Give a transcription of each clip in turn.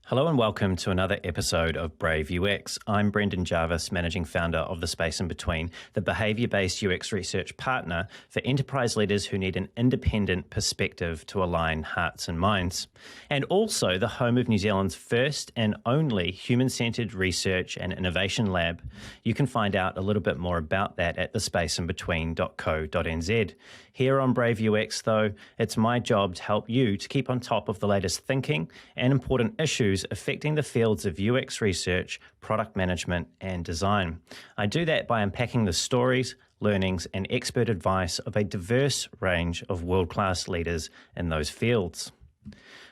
Hello and welcome to another episode of Brave UX. I'm Brendan Jarvis, managing founder of The Space in Between, the behaviour-based UX research partner for enterprise leaders who need an independent perspective to align hearts and minds, and also the home of New Zealand's first and only human-centred research and innovation lab. You can find out a little bit more about that at thespaceinbetween.co.nz. Here on Brave UX, though, it's my job to help you to keep on top of the latest thinking and important issues affecting the fields of UX research, product management, and design. I do that by unpacking the stories, learnings, and expert advice of a diverse range of world-class leaders in those fields.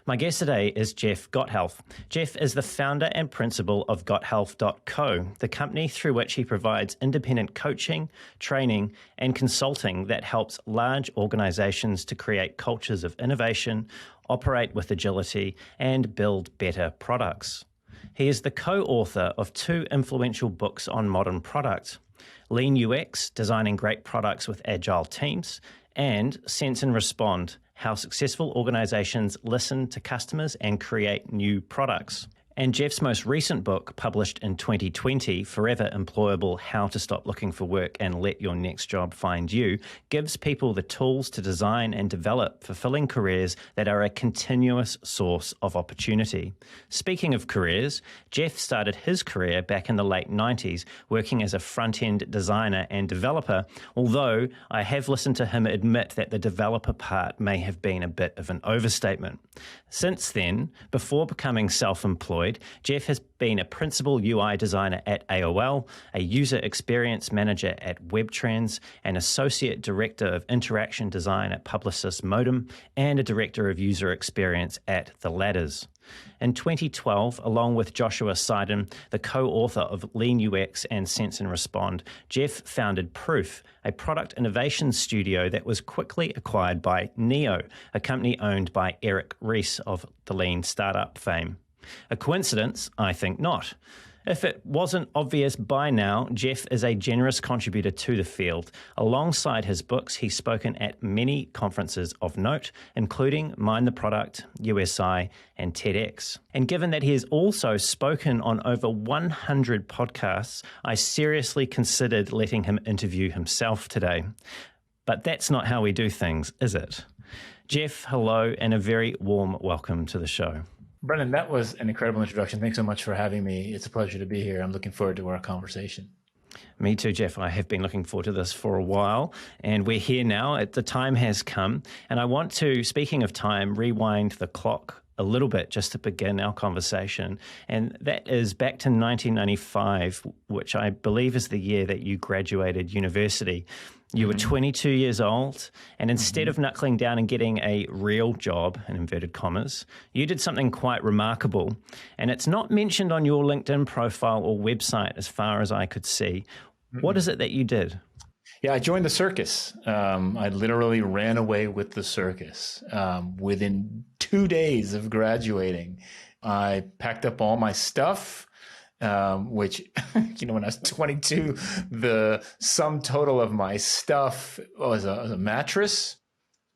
My guest today is Jeff Gothelf. Jeff is the founder and principal of Gothelf.co, the company through which he provides independent coaching, training, and consulting that helps large organizations to create cultures of innovation, operate with agility, and build better products. He is the co-author of two influential books on modern product, Lean UX, Designing Great Products with Agile Teams, and Sense and Respond, How Successful Organizations Listen to Customers and Create New Products. And Jeff's most recent book, published in 2020, Forever Employable, How to Stop Looking for Work and Let Your Next Job Find You, gives people the tools to design and develop fulfilling careers that are a continuous source of opportunity. Speaking of careers, Jeff started his career back in the late 90s, working as a front-end designer and developer, although I have listened to him admit that the developer part may have been a bit of an overstatement. Since then, before becoming self-employed, Jeff has been a principal UI designer at AOL, a user experience manager at WebTrends, an associate director of interaction design at Publicis Modem, and a director of user experience at The Ladders. In 2012, along with Josh Seiden, the co-author of Lean UX and Sense and Respond, Jeff founded Proof, a product innovation studio that was quickly acquired by Neo, a company owned by Eric Ries of the Lean startup fame. A coincidence? I think not. If it wasn't obvious by now, Jeff is a generous contributor to the field. Alongside his books, he's spoken at many conferences of note, including Mind the Product, USI, and TEDx. And given that he has also spoken on over 100 podcasts, I seriously considered letting him interview himself today. But that's not how we do things, is it? Jeff, hello, and a very warm welcome to the show. Brendan, that was an incredible introduction. Thanks so much for having me. It's a pleasure to be here. I'm looking forward to our conversation. Me too, Jeff. I have been looking forward to this for a while, and we're here now. The time has come, and I want to, speaking of time, rewind the clock a little bit just to begin our conversation. And that is back to 1995, which I believe is the year that you graduated university. You were 22 years old, and instead of knuckling down and getting a real job, in inverted commas, you did something quite remarkable. And it's not mentioned on your LinkedIn profile or website as far as I could see. What is it that you did? Yeah, I joined the circus. I literally ran away with the circus. Within 2 days of graduating, I packed up all my stuff, which, when I was 22, the sum total of my stuff was a mattress,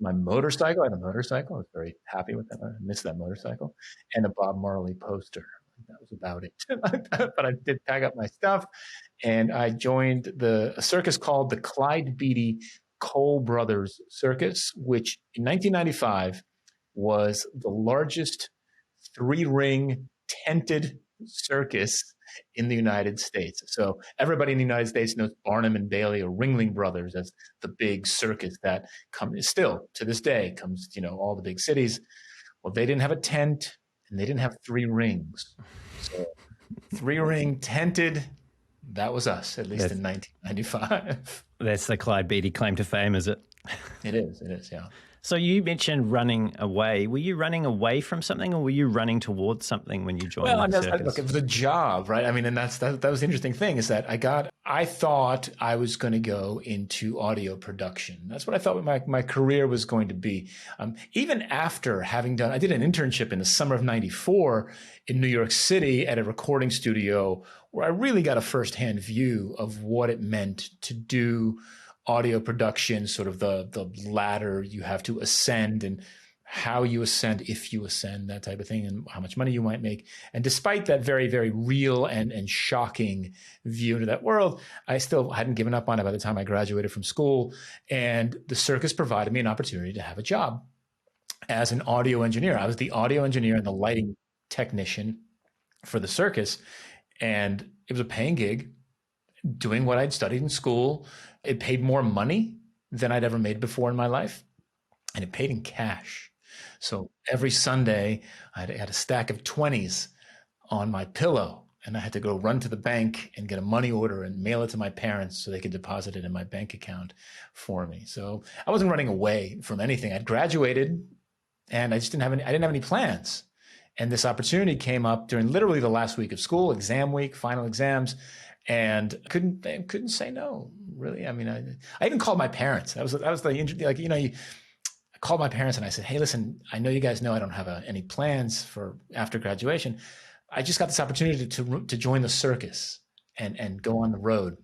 my motorcycle. I had a motorcycle. I was very happy with that. I missed that motorcycle, and a Bob Marley poster. That was about it. But I did pack up my stuff, and I joined a circus called the Clyde Beatty Cole Brothers Circus, which in 1995 was the largest three-ring tented circus in the United States. So everybody in the United States knows Barnum and Bailey or Ringling Brothers as the big circus that still to this day comes, all the big cities. Well, they didn't have a tent and they didn't have three rings. So three-ring tented, that was us, at least in 1995. That's the Clyde Beatty claim to fame, is it? It is, yeah. So you mentioned running away. Were you running away from something, or were you running towards something when you joined the circus? Look, it was a job, right? I mean, and that was the interesting thing is that I thought I was going to go into audio production. That's what I thought my career was going to be. Even after having I did an internship in the summer of '94 in New York City at a recording studio where I really got a firsthand view of what it meant to do audio production, sort of the ladder you have to ascend, and how you ascend, if you ascend, that type of thing, and how much money you might make. And despite that very, very real and shocking view into that world, I still hadn't given up on it by the time I graduated from school. And the circus provided me an opportunity to have a job as an audio engineer. I was the audio engineer and the lighting technician for the circus. And it was a paying gig, doing what I'd studied in school. It paid more money than I'd ever made before in my life. And it paid in cash. So every Sunday, I had a stack of 20s on my pillow, and I had to go run to the bank and get a money order and mail it to my parents so they could deposit it in my bank account for me. So I wasn't running away from anything. I'd graduated, and I didn't have any plans. And this opportunity came up during literally the last week of school, exam week, final exams, and couldn't say no. Really, I mean, I even called my parents. That was the I called my parents and I said, hey, listen, I know you guys know I don't have any plans for after graduation. I just got this opportunity to join the circus and go on the road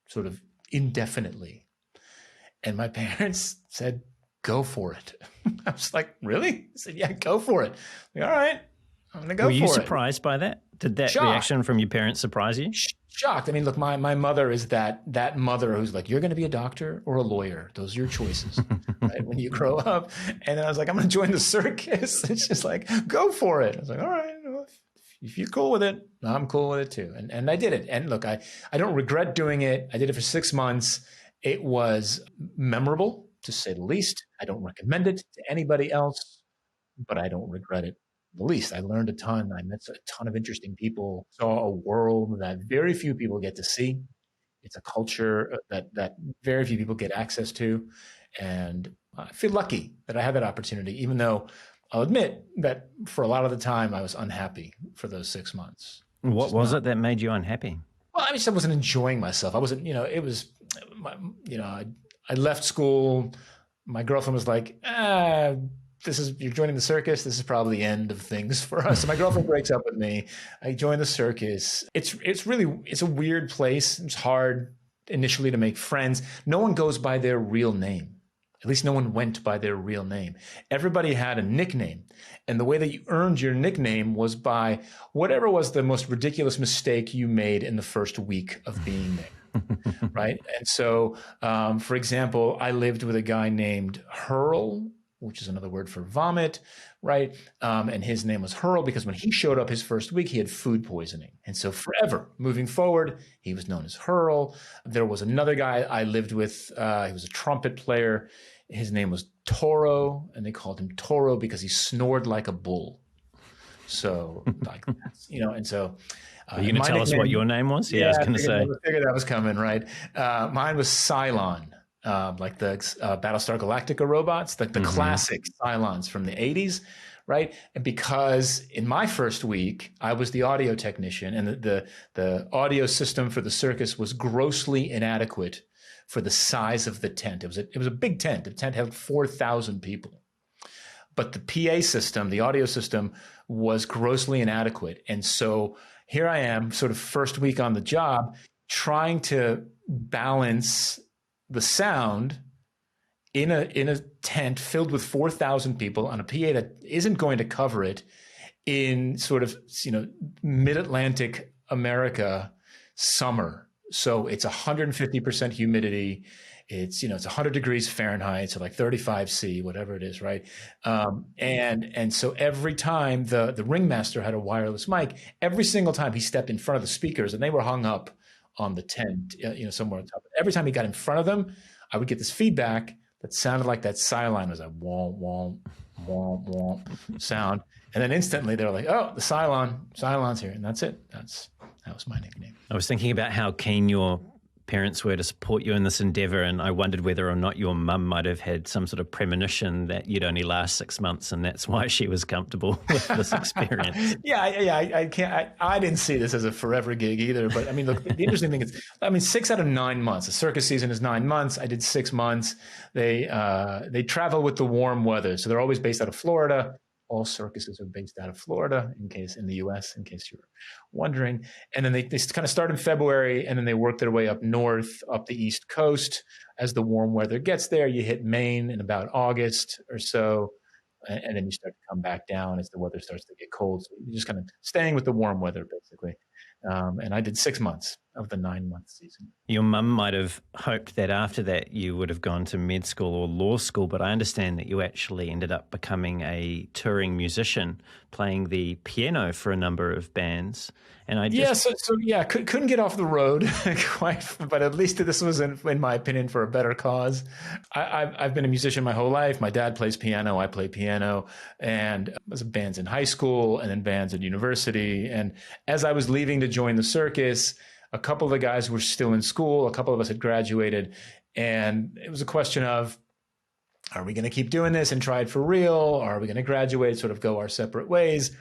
sort of indefinitely. And my parents said, go for it. I was like, really? I said, yeah, go for it. Like, all right, I'm going to go for it. Were you surprised by that? Did that reaction from your parents surprise you? Shocked. I mean, look, my mother is that mother who's like, you're going to be a doctor or a lawyer. Those are your choices, right? When you grow up. And then I was like, I'm going to join the circus. It's just like, go for it. I was like, all right, if you're cool with it, I'm cool with it too. And I did it. And look, I don't regret doing it. I did it for 6 months. It was memorable, to say the least. I don't recommend it to anybody else, but I don't regret it the least. I learned a ton. I met a ton of interesting people, saw a world that very few people get to see. It's a culture that very few people get access to. And I feel lucky that I had that opportunity, even though I'll admit that for a lot of the time I was unhappy for those 6 months. What was it that made you unhappy? Well, I just wasn't enjoying myself. I wasn't, I left school. My girlfriend was like, you're joining the circus. This is probably the end of things for us. So my girlfriend breaks up with me. I join the circus. It's a weird place. It's hard initially to make friends. No one goes by their real name. At least no one went by their real name. Everybody had a nickname. And the way that you earned your nickname was by whatever was the most ridiculous mistake you made in the first week of being there. Right? And so, for example, I lived with a guy named Hurl, which is another word for vomit, right? And his name was Hurl because when he showed up his first week, he had food poisoning. And so forever, moving forward, he was known as Hurl. There was another guy I lived with. He was a trumpet player. His name was Toro, and they called him Toro because he snored like a bull. So, and so... Are you going to tell us what your name was? Yeah, I was going to say. I figured that was coming, right? Mine was Cylon. Like the Battlestar Galactica robots, the classic Cylons from the 80s, right? And because in my first week, I was the audio technician, and the audio system for the circus was grossly inadequate for the size of the tent. It was a big tent. The tent held 4,000 people. But the PA system, the audio system, was grossly inadequate. And so here I am, sort of first week on the job, trying to balance the sound in a tent filled with 4,000 people on a PA that isn't going to cover it in sort of, mid-Atlantic America summer. So it's 150% humidity. It's, it's 100 degrees Fahrenheit, so like 35 C, whatever it is, right? And so every time the ringmaster had a wireless mic, every single time he stepped in front of the speakers, and they were hung up on the tent, somewhere on top. Every time he got in front of them, I would get this feedback that sounded like that Cylon was a womp, womp, womp, womp sound. And then instantly they were like, oh, the Cylon's here. And that's it. That was my nickname. I was thinking about how keen your parents were to support you in this endeavor, and I wondered whether or not your mum might have had some sort of premonition that you'd only last 6 months, and that's why she was comfortable with this experience. I didn't see this as a forever gig either. But I mean, look, the interesting thing is, 6 out of 9 months. The circus season is 9 months. I did 6 months. They travel with the warm weather, so they're always based out of Florida. All circuses are based out of Florida, in the U.S., in case you're wondering. And then they kind of start in February, and then they work their way up north, up the East Coast. As the warm weather gets there, you hit Maine in about August or so. and then you start to come back down as the weather starts to get cold. So you're just kind of staying with the warm weather, basically. And I did 6 months of the 9-month season. Your mum might have hoped that after that you would have gone to med school or law school, but I understand that you actually ended up becoming a touring musician, playing the piano for a number of bands. And couldn't get off the road quite, but at least this was, in my opinion, for a better cause. I've been a musician my whole life. My dad plays piano, I play piano, and I was in bands in high school and then bands at university. And as I was leaving to join the circus, a couple of the guys were still in school. A couple of us had graduated, and it was a question of, are we going to keep doing this and try it for real? Or are we going to graduate, sort of go our separate ways?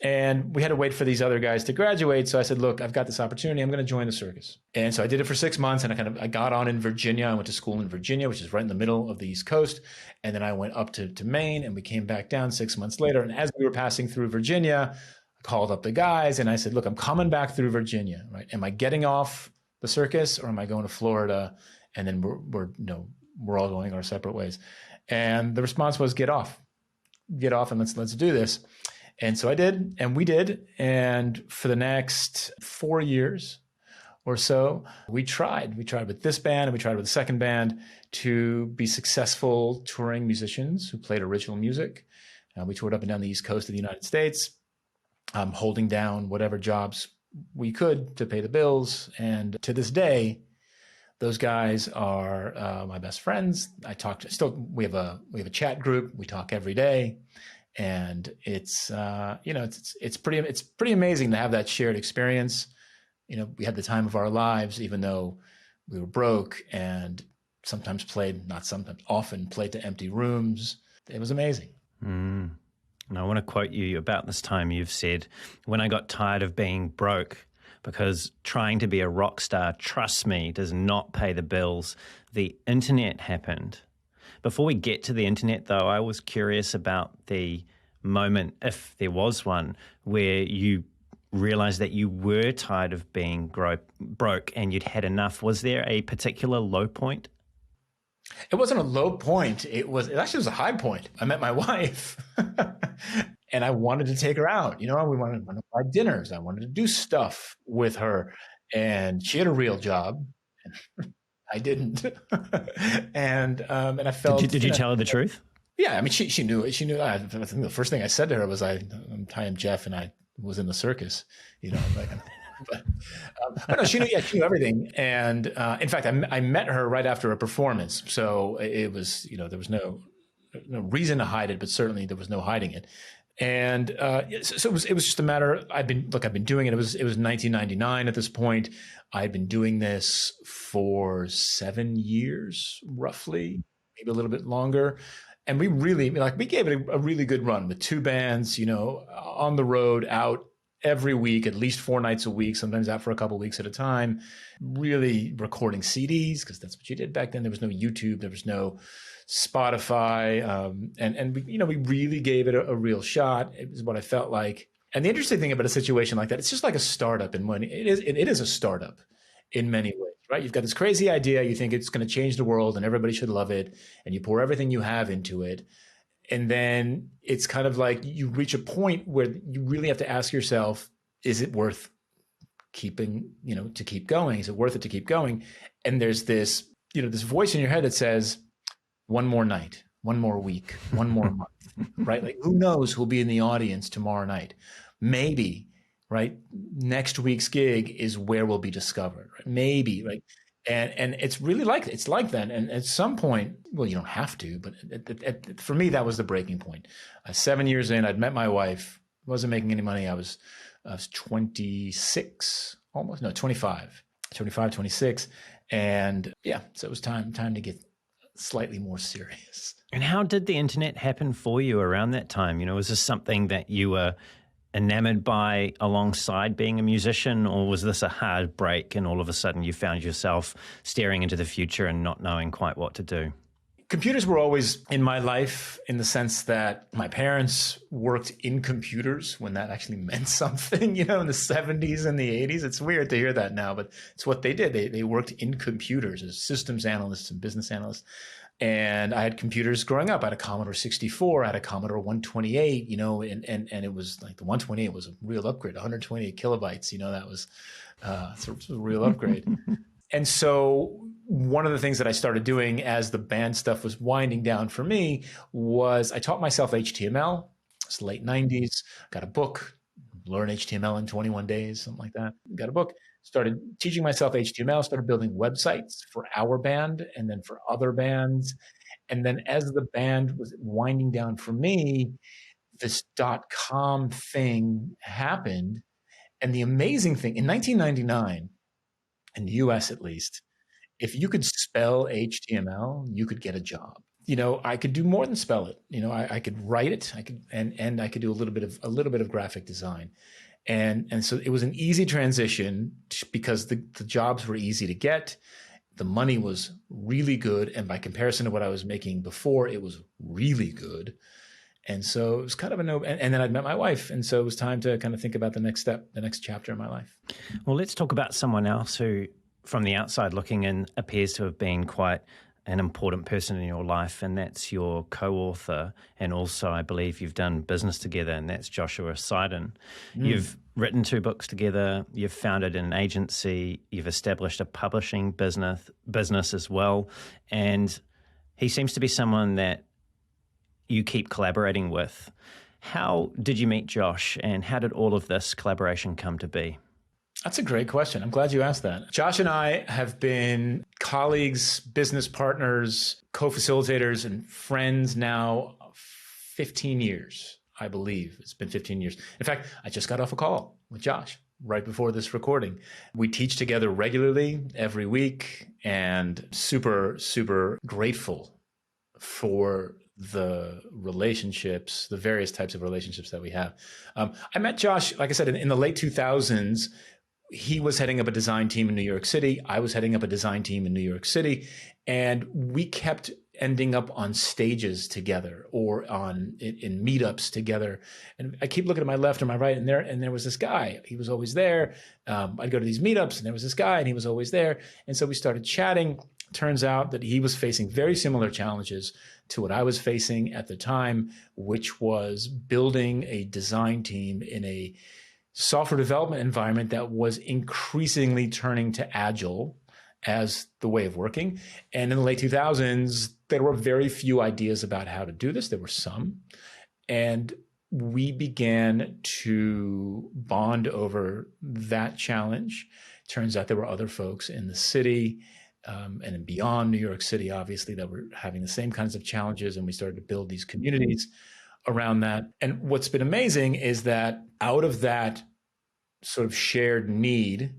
And we had to wait for these other guys to graduate. So I said, look, I've got this opportunity. I'm going to join the circus. And so I did it for 6 months, and I got on in Virginia. I went to school in Virginia, which is right in the middle of the East Coast. And then I went up to Maine, and we came back down 6 months later. And as we were passing through Virginia, I called up the guys and I said, look, I'm coming back through Virginia, right? Am I getting off the circus, or am I going to Florida? And then we're all going our separate ways. And the response was, get off, and let's do this. And so I did, and we did. And for the next 4 years or so, we tried with this band, and we tried with the second band to be successful touring musicians who played original music. We toured up and down the East Coast of the United States, holding down whatever jobs we could to pay the bills. And to this day, those guys are my best friends. We have a chat group. We talk every day. And it's pretty amazing to have that shared experience. We had the time of our lives, even though we were broke, and often played to empty rooms. It was amazing. And I want to quote you about this time. You've said, when I got tired of being broke, because trying to be a rock star, trust me, does not pay the bills, the internet happened. Before we get to the internet, though, I was curious about the moment, if there was one, where you realized that you were tired of being broke and you'd had enough. Was there a particular low point? It wasn't a low point. It actually was a high point. I met my wife and I wanted to take her out. We wanted to buy dinners. I wanted to do stuff with her, and she had a real job. I didn't. and I felt. Did you tell her the truth? Yeah, I mean, she knew it. She knew that. I think the first thing I said to her was, I am Jeff, and I was in the circus. But no, she knew. Yeah, she knew everything. And in fact, I met her right after a performance, so it was, there was no reason to hide it, but certainly there was no hiding it. And so it was just a matter. I've been doing it. It was 1999 at this point. I'd been doing this for 7 years, roughly, maybe a little bit longer. And we gave it a really good run with 2 bands, on the road, out every week, at least 4 nights a week, sometimes out for a couple of weeks at a time, really recording CDs, because that's what you did back then. There was no YouTube, there was no Spotify. And we really gave it a real shot. It was what I felt like. And the interesting thing about a situation like that, it's just like a startup in money. It is a startup in many ways. Right? You've got this crazy idea. You think it's going to change the world and everybody should love it. And you pour everything you have into it. And then it's kind of like you reach a point where you really have to ask yourself, is it worth keeping, to keep going? Is it worth it to keep going? And there's this, this voice in your head that says, one more night, one more week, one more month, right? Like, who knows who'll be in the audience tomorrow night? Maybe, right? Next week's gig is where we'll be discovered. Right? Maybe, right? And it's really it's like that. And at some point, well, you don't have to, but for me, that was the breaking point. 7 years in, I'd met my wife, wasn't making any money. I was 26, almost, no, 25, 26. And yeah, so it was time to get slightly more serious. And how did the internet happen for you around that time? Was this something that you were enamored by alongside being a musician, or was this a hard break and all of a sudden you found yourself staring into the future and not knowing quite what to do? Computers were always in my life, in the sense that my parents worked in computers when that actually meant something, in the 70s and the 80s. It's weird to hear that now, but it's what they did. They worked in computers as systems analysts and business analysts. And I had computers growing up. I had a Commodore 64, I had a Commodore 128, and it was like the 128 was a real upgrade, 128 kilobytes, that was it's a real upgrade. And so one of the things that I started doing as the band stuff was winding down for me was I taught myself HTML. It's the late 90s. Got a book, Learn HTML in 21 Days, something like that. Got a book, started teaching myself HTML, started building websites for our band and then for other bands. And then as the band was winding down for me, this .com thing happened. And the amazing thing, in 1999, in the US at least, if you could spell HTML, you could get a job. I could do more than spell it. I could write it. I could and I could do a little bit of graphic design, and so it was an easy transition because the jobs were easy to get. The money was really good, and by comparison to what I was making before, it was really good. And so it was kind of a no. And then I'd met my wife, and so it was time to kind of think about the next step, the next chapter in my life. Well, let's talk about someone else who, from the outside looking in, appears to have been quite an important person in your life, and that's your co-author, and also I believe you've done business together, and that's Josh Seiden. You've written 2 books together, you've founded an agency, you've established a publishing business as well, and he seems to be someone that you keep collaborating with. How did you meet Josh, and how did all of this collaboration come to be? That's a great question. I'm glad you asked that. Josh and I have been colleagues, business partners, co-facilitators, and friends now 15 years, I believe. It's been 15 years. In fact, I just got off a call with Josh right before this recording. We teach together regularly every week, and super, super grateful for the relationships, the various types of relationships that we have. I met Josh, like I said, in the late 2000s. He was heading up a design team in New York City. I was heading up a design team in New York City. And we kept ending up on stages together or in meetups together. And I keep looking to my left or my right, and there was this guy. He was always there. I'd go to these meetups, and there was this guy, and he was always there. And so we started chatting. Turns out that he was facing very similar challenges to what I was facing at the time, which was building a design team in a software development environment that was increasingly turning to Agile as the way of working. And in the late 2000s, there were very few ideas about how to do this. There were some. And we began to bond over that challenge. Turns out there were other folks in the city and beyond New York City, obviously, that were having the same kinds of challenges. And we started to build these communities around that. And what's been amazing is that out of that sort of shared need,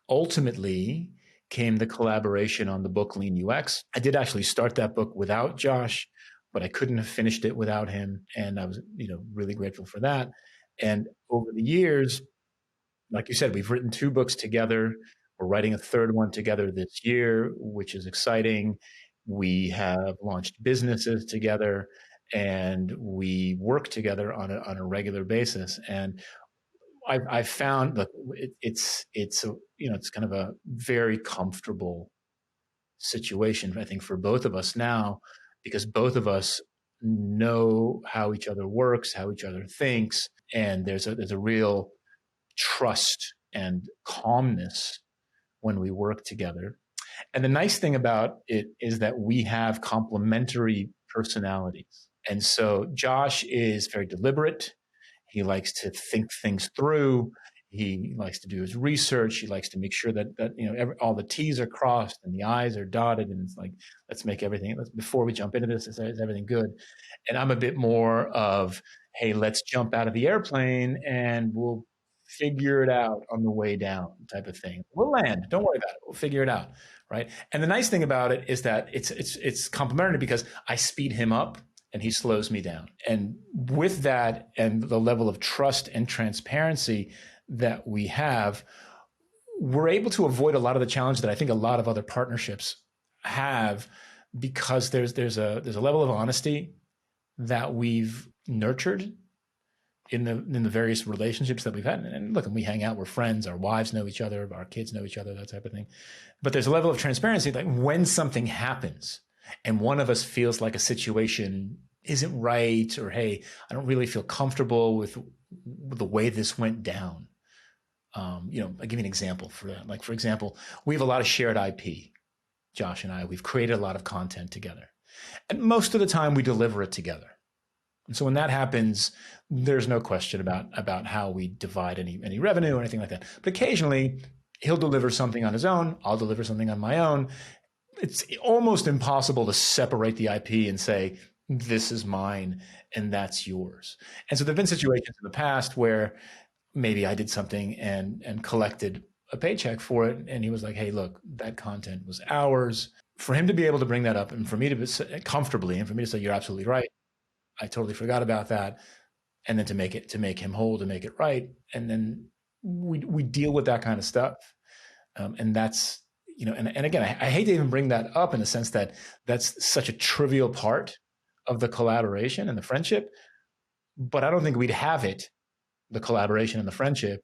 ultimately came the collaboration on the book Lean UX. I did actually start that book without Josh, but I couldn't have finished it without him. And I was, really grateful for that. And over the years, like you said, we've written 2 books together. We're writing a 3rd one together this year, which is exciting. We have launched businesses together, and we work together on a regular basis. And I've found that it's kind of a very comfortable situation, I think, for both of us now, because both of us know how each other works, how each other thinks, and there's a real trust and calmness when we work together. And the nice thing about it is that we have complementary personalities. And so Josh is very deliberate. He likes to think things through. He likes to do his research. He likes to make sure that all the T's are crossed and the I's are dotted. And it's like, before we jump into this, is everything good? And I'm a bit more of, hey, let's jump out of the airplane and we'll figure it out on the way down type of thing. We'll land. Don't worry about it. We'll figure it out. Right. And the nice thing about it is that it's complementary because I speed him up and he slows me down. And with that and the level of trust and transparency that we have, we're able to avoid a lot of the challenge that I think a lot of other partnerships have, because there's a level of honesty that we've nurtured in the various relationships that we've had. And look, and we hang out, we're friends, our wives know each other, our kids know each other, that type of thing. But there's a level of transparency, like when something happens, and one of us feels like a situation isn't right, or, hey, I don't really feel comfortable with the way this went down. I'll give you an example for that. Like, for example, we have a lot of shared IP. Josh and I, we've created a lot of content together. And most of the time we deliver it together. And so when that happens, there's no question about how we divide any revenue or anything like that. But occasionally he'll deliver something on his own. I'll deliver something on my own. It's almost impossible to separate the IP and say, this is mine and that's yours. And so there've been situations in the past where maybe I did something and collected a paycheck for it. And he was like, hey, look, that content was ours. For him to be able to bring that up and for me to be comfortably, and for me to say, you're absolutely right, I totally forgot about that. And then to make him whole, to make it right. And then we deal with that kind of stuff. And that's, and again, I hate to even bring that up in the sense that that's such a trivial part of the collaboration and the friendship, but I don't think we'd have it, the collaboration and the friendship,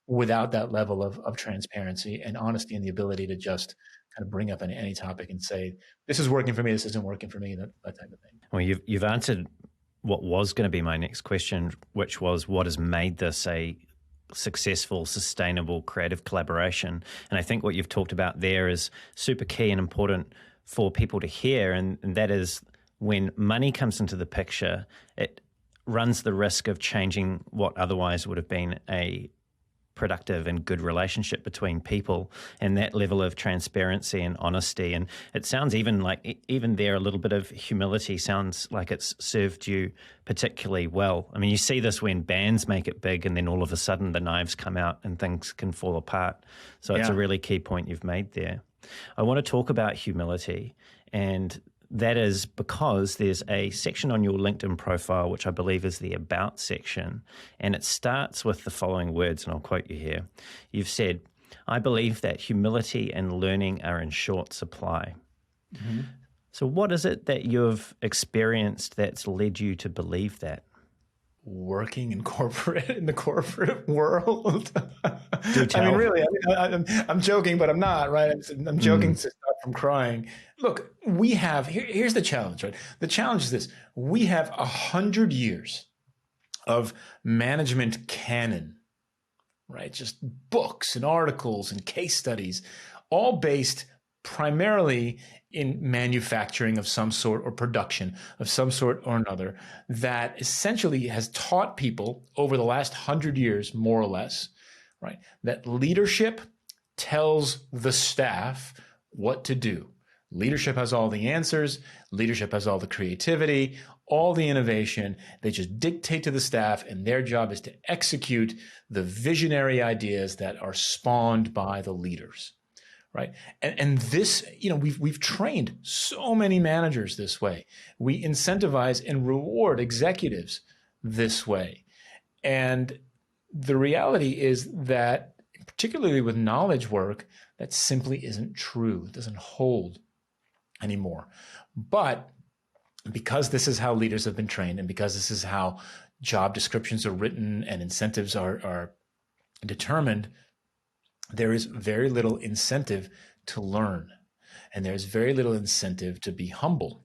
without that level of transparency and honesty and the ability to just kind of bring up any topic and say, this is working for me, this isn't working for me, that type of thing. Well, you've answered what was going to be my next question, which was, what has made this a successful, sustainable, creative collaboration? And I think what you've talked about there is super key and important for people to hear, and that is, when money comes into the picture, it runs the risk of changing what otherwise would have been a productive and good relationship between people, and that level of transparency and honesty. And it sounds even there, a little bit of humility sounds like it's served you particularly well. I mean, you see this when bands make it big and then all of a sudden the knives come out and things can fall apart. So it's a really key point you've made there. I want to talk about humility, and that is because there's a section on your LinkedIn profile, which I believe is the About section, and it starts with the following words, and I'll quote you here. You've said, I believe that humility and learning are in short supply. Mm-hmm. So what is it that you've experienced that's led you to believe that? Working in the corporate world. Do tell. I mean, really, I'm joking, but I'm not, right? I'm joking to stop from crying. Look, here's the challenge, right? The challenge is this: we have 100 years of management canon, right? Just books and articles and case studies, all based primarily in manufacturing of some sort or production of some sort or another, that essentially has taught people over the last 100 years, more or less, right, that leadership tells the staff what to do. Leadership has all the answers. Leadership has all the creativity, all the innovation. They just dictate to the staff, and their job is to execute the visionary ideas that are spawned by the leaders. Right. And this, we've trained so many managers this way. We incentivize and reward executives this way. And the reality is that, particularly with knowledge work, that simply isn't true. It doesn't hold anymore. But because this is how leaders have been trained, and because this is how job descriptions are written and incentives are determined, there is very little incentive to learn, and there's very little incentive to be humble.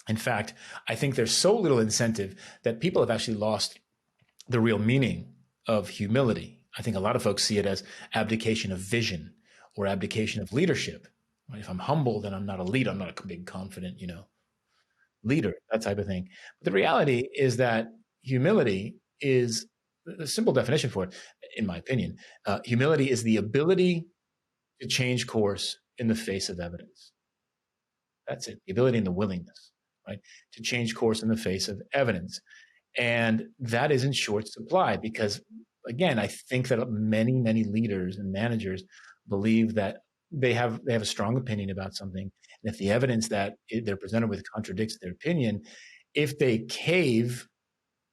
In fact, I think there's so little incentive that people have actually lost the real meaning of humility. I think a lot of folks see it as abdication of vision or abdication of leadership. Right? If I'm humble, then I'm not a leader. I'm not a big, confident, leader, that type of thing. But the reality is that humility is the simple definition for it, in my opinion. Humility is the ability to change course in the face of evidence. That's it. The ability and the willingness, right, to change course in the face of evidence. And that is in short supply because, again, I think that many, many leaders and managers believe that they have a strong opinion about something. And if the evidence that they're presented with contradicts their opinion, if they cave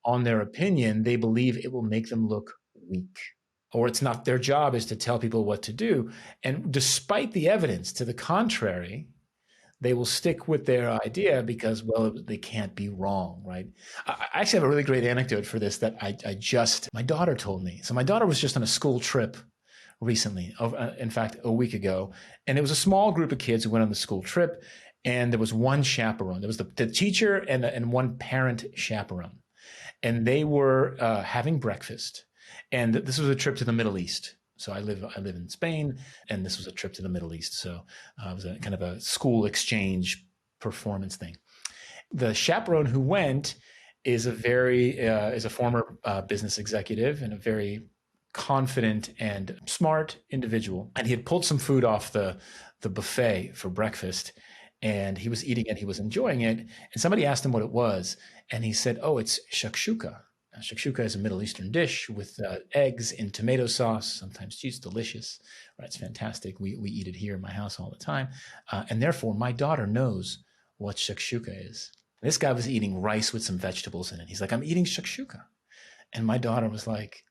on their opinion, they believe it will make them look weak, or it's not their job is to tell people what to do. And despite the evidence to the contrary, they will stick with their idea because, well, they can't be wrong, right? I actually have a really great anecdote for this that my daughter told me. So my daughter was just on a school trip recently, in fact, a week ago, and it was a small group of kids who went on the school trip. And there was one chaperone. There was the teacher and one parent chaperone. And they were having breakfast. And this was a trip to the Middle East. So I live in Spain, and this was a trip to the Middle East. So it was a kind of a school exchange performance thing. The chaperone who went is a former business executive and a very confident and smart individual. And he had pulled some food off the buffet for breakfast, and he was eating it. He was enjoying it. And somebody asked him what it was. And he said, oh, it's shakshuka. Shakshuka is a Middle Eastern dish with eggs and tomato sauce, sometimes cheese. Delicious, right? It's fantastic. We eat it here in my house all the time. And therefore, my daughter knows what shakshuka is. This guy was eating rice with some vegetables in it. He's like, I'm eating shakshuka. And my daughter was like,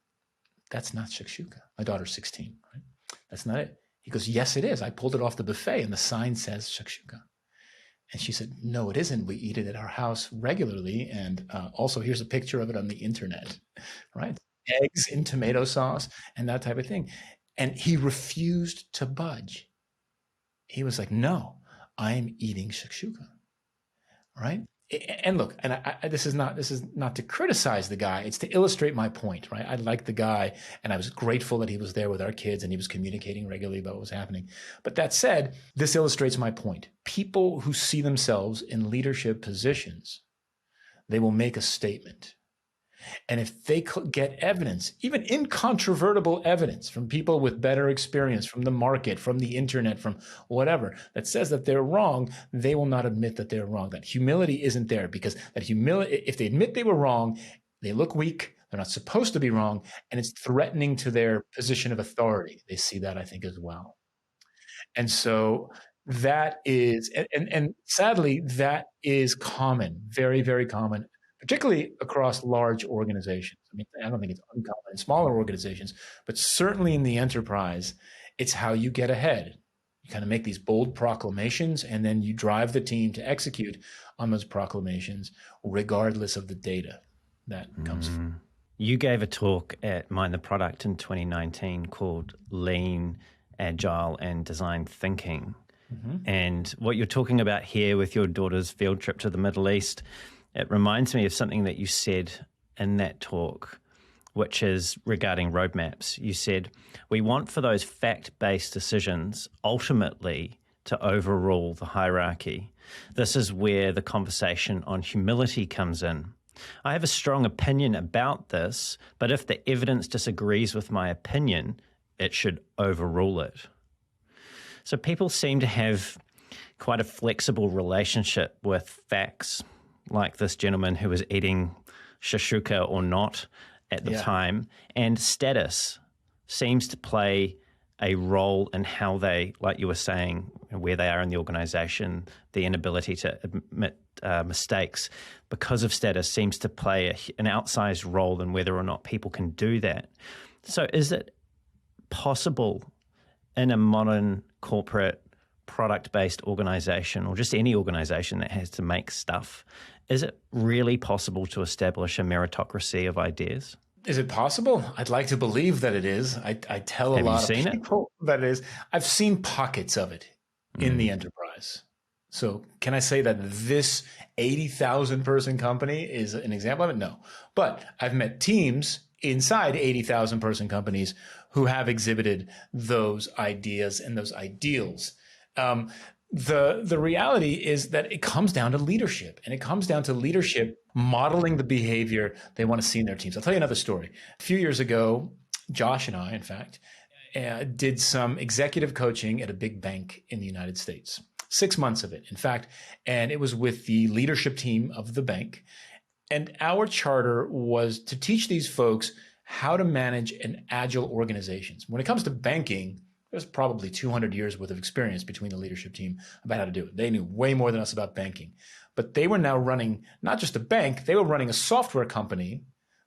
that's not shakshuka. My daughter's 16, right? That's not it. He goes, yes, it is. I pulled it off the buffet and the sign says shakshuka. And she said, no, it isn't. We eat it at our house regularly. And also here's a picture of it on the internet, right? Eggs in tomato sauce and that type of thing. And he refused to budge. He was like, no, I'm eating shakshuka, right? And look, and this is not to criticize the guy. It's to illustrate my point, right? I like the guy, and I was grateful that he was there with our kids and he was communicating regularly about what was happening. But that said, this illustrates my point. People who see themselves in leadership positions, they will make a statement. And if they get evidence, even incontrovertible evidence from people with better experience, from the market, from the internet, from whatever, that says that they're wrong, they will not admit that they're wrong. That humility isn't there, because that humility, if they admit they were wrong, they look weak, they're not supposed to be wrong, and it's threatening to their position of authority. They see that, I think, as well. And so that is, and sadly, that is common, very, very common, particularly across large organizations. I mean, I don't think it's uncommon in smaller organizations, but certainly in the enterprise, it's how you get ahead. You kind of make these bold proclamations, and then you drive the team to execute on those proclamations, regardless of the data that comes from. You gave a talk at Mind the Product in 2019 called Lean, Agile, and Design Thinking. And what you're talking about here with your daughter's field trip to the Middle East, it reminds me of something that you said in that talk, which is regarding roadmaps. You said, we want for those fact-based decisions ultimately to overrule the hierarchy. This is where the conversation on humility comes in. I have a strong opinion about this, but if the evidence disagrees with my opinion, it should overrule it. So people seem to have quite a flexible relationship with facts, like this gentleman who was eating shakshuka or not at the time. And status seems to play a role in how they, like you were saying, where they are in the organization, the inability to admit mistakes because of status seems to play an outsized role in whether or not people can do that. So is it possible in a modern corporate product-based organization, or just any organization that has to make stuff, is it really possible to establish a meritocracy of ideas? Is it possible? I'd like to believe that it is. I tell a lot of people that it is. I've seen pockets of it in the enterprise. So can I say that this 80,000 person company is an example of it? No. But I've met teams inside 80,000 person companies who have exhibited those ideas and those ideals. The reality is that it comes down to leadership, and it comes down to leadership modeling the behavior they want to see in their teams. I'll tell you another story. A few years ago, Josh and I, in fact, did some executive coaching at a big bank in the United States. 6 months of it, in fact, and it was with the leadership team of the bank. And our charter was to teach these folks how to manage an agile organizations. When it comes to banking, there's probably 200 years worth of experience between the leadership team about how to do it. They knew way more than us about banking. But they were now running not just a bank, they were running a software company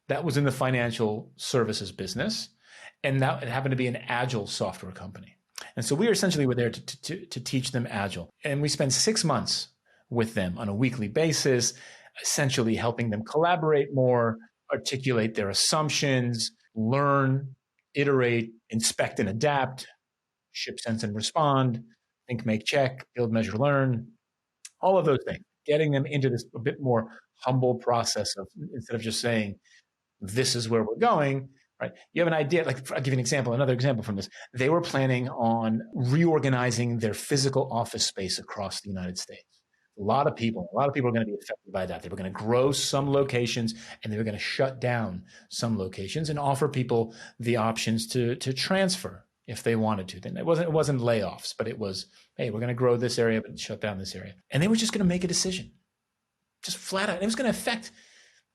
that was in the financial services business. And now it happened to be an agile software company. And so we essentially were there to teach them agile. And we spent 6 months with them on a weekly basis, essentially helping them collaborate more, articulate their assumptions, learn, iterate, inspect and adapt, ship, sense, and respond, think, make, check, build, measure, learn, All of those things, getting them into this a bit more humble process of, instead of just saying, this is where we're going, right? You have an idea, like I'll give you an example, another example from this. They were planning on reorganizing their physical office space across the United States. A lot of people are going to be affected by that. They were going to grow some locations and they were going to shut down some locations and offer people the options to transfer if they wanted to. Then it wasn't layoffs, but it was, hey, we're going to grow this area, but shut down this area. And they were just going to make a decision, just flat out. It was going to affect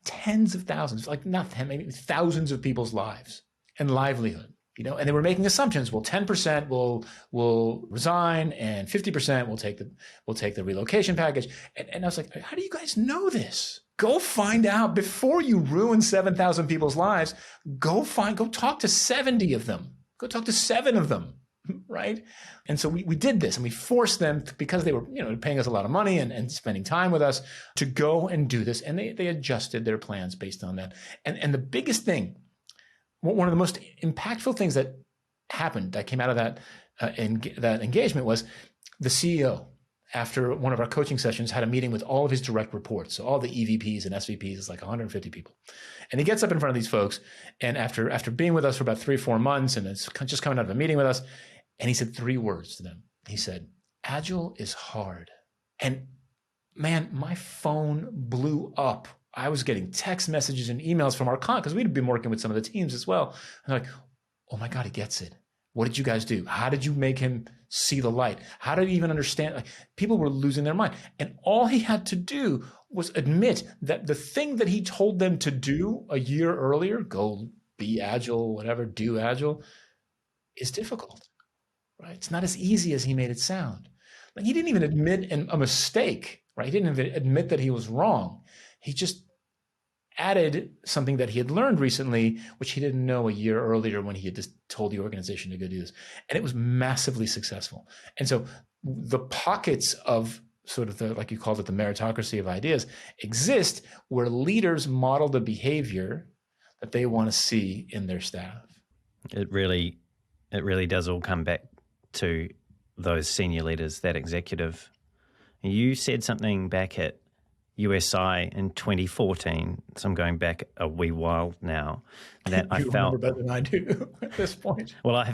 tens of thousands, like not 10, maybe thousands of people's lives and livelihood. And they were making assumptions. Well, 10% will resign, and 50% will take the relocation package. And I was like, how do you guys know this? Go find out before you ruin 7,000 people's lives. Go talk to 70 of them. Go talk to 7 of them, right? And so we did this, and we forced them because they were paying us a lot of money and spending time with us to go and do this. And they adjusted their plans based on that. And the biggest thing, one of the most impactful things that happened, that came out of that engagement, was the CEO, after one of our coaching sessions, had a meeting with all of his direct reports. So all the EVPs and SVPs, it's like 150 people. And he gets up in front of these folks, and after being with us for about 3 or 4 months, and it's just coming out of a meeting with us, and he said 3 words to them. He said, "Agile is hard." And man, my phone blew up. I was getting text messages and emails from our client, because we'd been working with some of the teams as well. And like, oh my God, he gets it. What did you guys do? How did you make him see the light? How did he even understand? Like, people were losing their mind. And all he had to do was admit that the thing that he told them to do a year earlier, go be agile, whatever, do agile, is difficult, right? It's not as easy as he made it sound. Like, he didn't even admit a mistake, right? He didn't even admit that he was wrong. He just added something that he had learned recently, which he didn't know a year earlier when he had just told the organization to go do this. And it was massively successful. And so the pockets of sort of the, like you called it, the meritocracy of ideas, exist where leaders model the behavior that they want to see in their staff. It really does all come back to those senior leaders, that executive. You said something back at USI in 2014, so I'm going back a wee while now, that I felt, remember better than I do at this point. Well, I've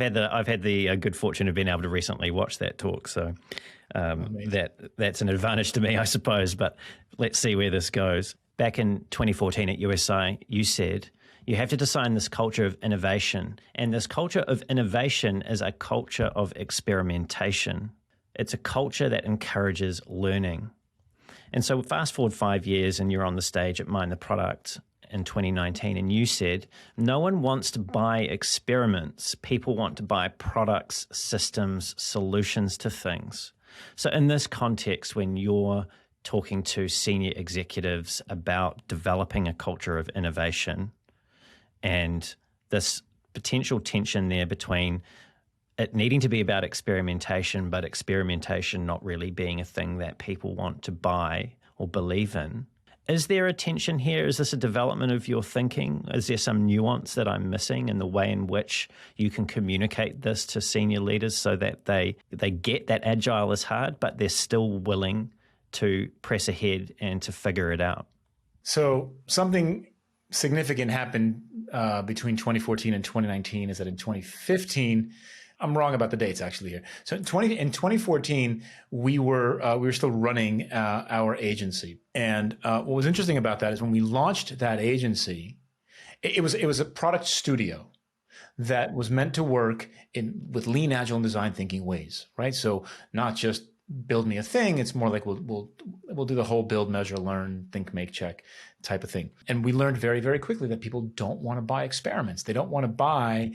had the good fortune of being able to recently watch that talk, so that's an advantage to me, I suppose. But let's see where this goes. Back in 2014 at USI, you said you have to design this culture of innovation, and this culture of innovation is a culture of experimentation. It's a culture that encourages learning. And so fast forward 5 years and you're on the stage at Mind the Product in 2019, and you said, no one wants to buy experiments. People want to buy products, systems, solutions to things. So in this context, when you're talking to senior executives about developing a culture of innovation and this potential tension there between it needing to be about experimentation, but experimentation not really being a thing that people want to buy or believe in. Is there a tension here? Is this a development of your thinking? Is there some nuance that I'm missing in the way in which you can communicate this to senior leaders so that they get that agile is hard, but they're still willing to press ahead and to figure it out? So something significant happened between 2014 and 2019 is that in 2015, I'm wrong about the dates actually here. So in 2014, we were still running our agency, and what was interesting about that is when we launched that agency, it was a product studio that was meant to work with lean, agile, and design thinking ways, right? So not just build me a thing. It's more like we'll do the whole build, measure, learn, think, make, check type of thing. And we learned very, very quickly that people don't want to buy experiments. They don't want to buy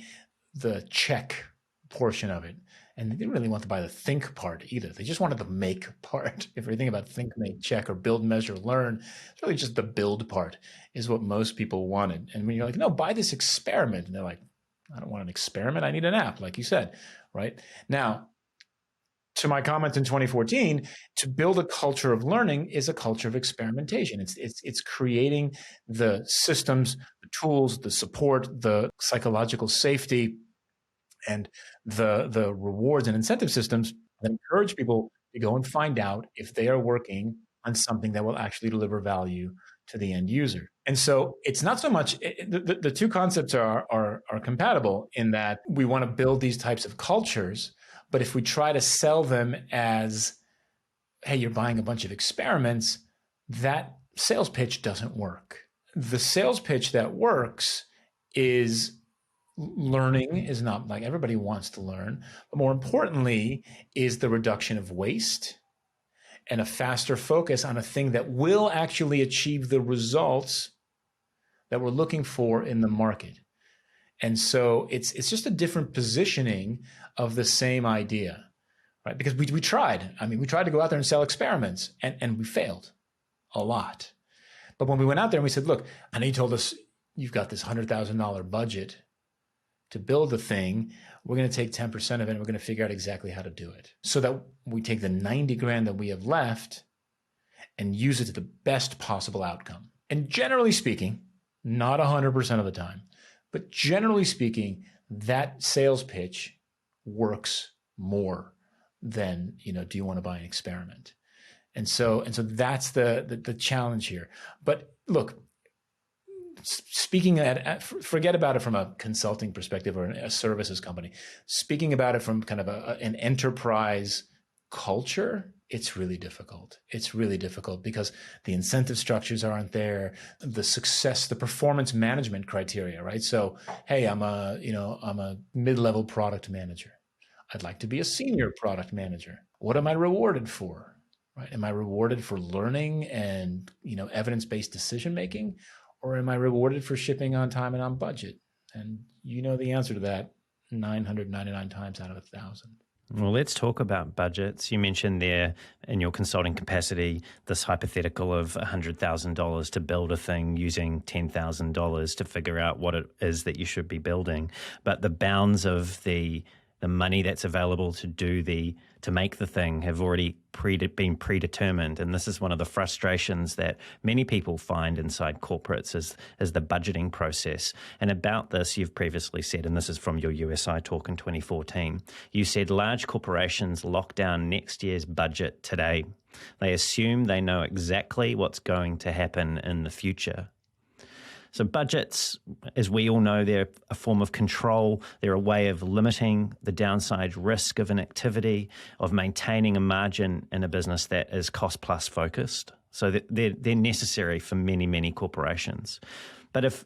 the check portion of it. And they didn't really want to buy the think part either. They just wanted the make part. If you think about think, make, check, or build, measure, learn, it's really just the build part is what most people wanted. And when you're like, no, buy this experiment. And they're like, I don't want an experiment. I need an app, like you said, right? Now, to my comments in 2014, to build a culture of learning is a culture of experimentation. It's creating the systems, the tools, the support, the psychological safety, and the rewards and incentive systems that encourage people to go and find out if they are working on something that will actually deliver value to the end user. And so it's not so much, the two concepts are compatible in that we want to build these types of cultures, but if we try to sell them as, hey, you're buying a bunch of experiments, that sales pitch doesn't work. The sales pitch that works is learning is not like everybody wants to learn, but more importantly is the reduction of waste and a faster focus on a thing that will actually achieve the results that we're looking for in the market. And so it's just a different positioning of the same idea, right? Because we tried. I mean, we tried to go out there and sell experiments and we failed a lot. But when we went out there and we said, look, I know you told us you've got this $100,000 budget to build the thing. We're going to take 10% of it and we're going to figure out exactly how to do it so that we take the 90 grand that we have left and use it to the best possible outcome. And generally speaking, not 100% of the time, but generally speaking, that sales pitch works more than, do you want to buy an experiment? And so that's the challenge here. But look, speaking forget about it from a consulting perspective or a services company. Speaking about it from kind of an enterprise culture, it's really difficult. It's really difficult because the incentive structures aren't there. The performance management criteria, right? So, hey, I'm a mid-level product manager. I'd like to be a senior product manager. What am I rewarded for? Right? Am I rewarded for learning and, evidence-based decision-making? Or am I rewarded for shipping on time and on budget? And you know the answer to that 999 times out of 1,000. Well, let's talk about budgets. You mentioned there in your consulting capacity, this hypothetical of $100,000 to build a thing using $10,000 to figure out what it is that you should be building. But the bounds of the money that's available to make the thing have already been predetermined. And this is one of the frustrations that many people find inside corporates is the budgeting process. And about this, you've previously said, and this is from your USI talk in 2014, you said large corporations lock down next year's budget today. They assume they know exactly what's going to happen in the future. So budgets, as we all know, they're a form of control. They're a way of limiting the downside risk of an activity, of maintaining a margin in a business that is cost-plus focused. So they're necessary for many, many corporations. But if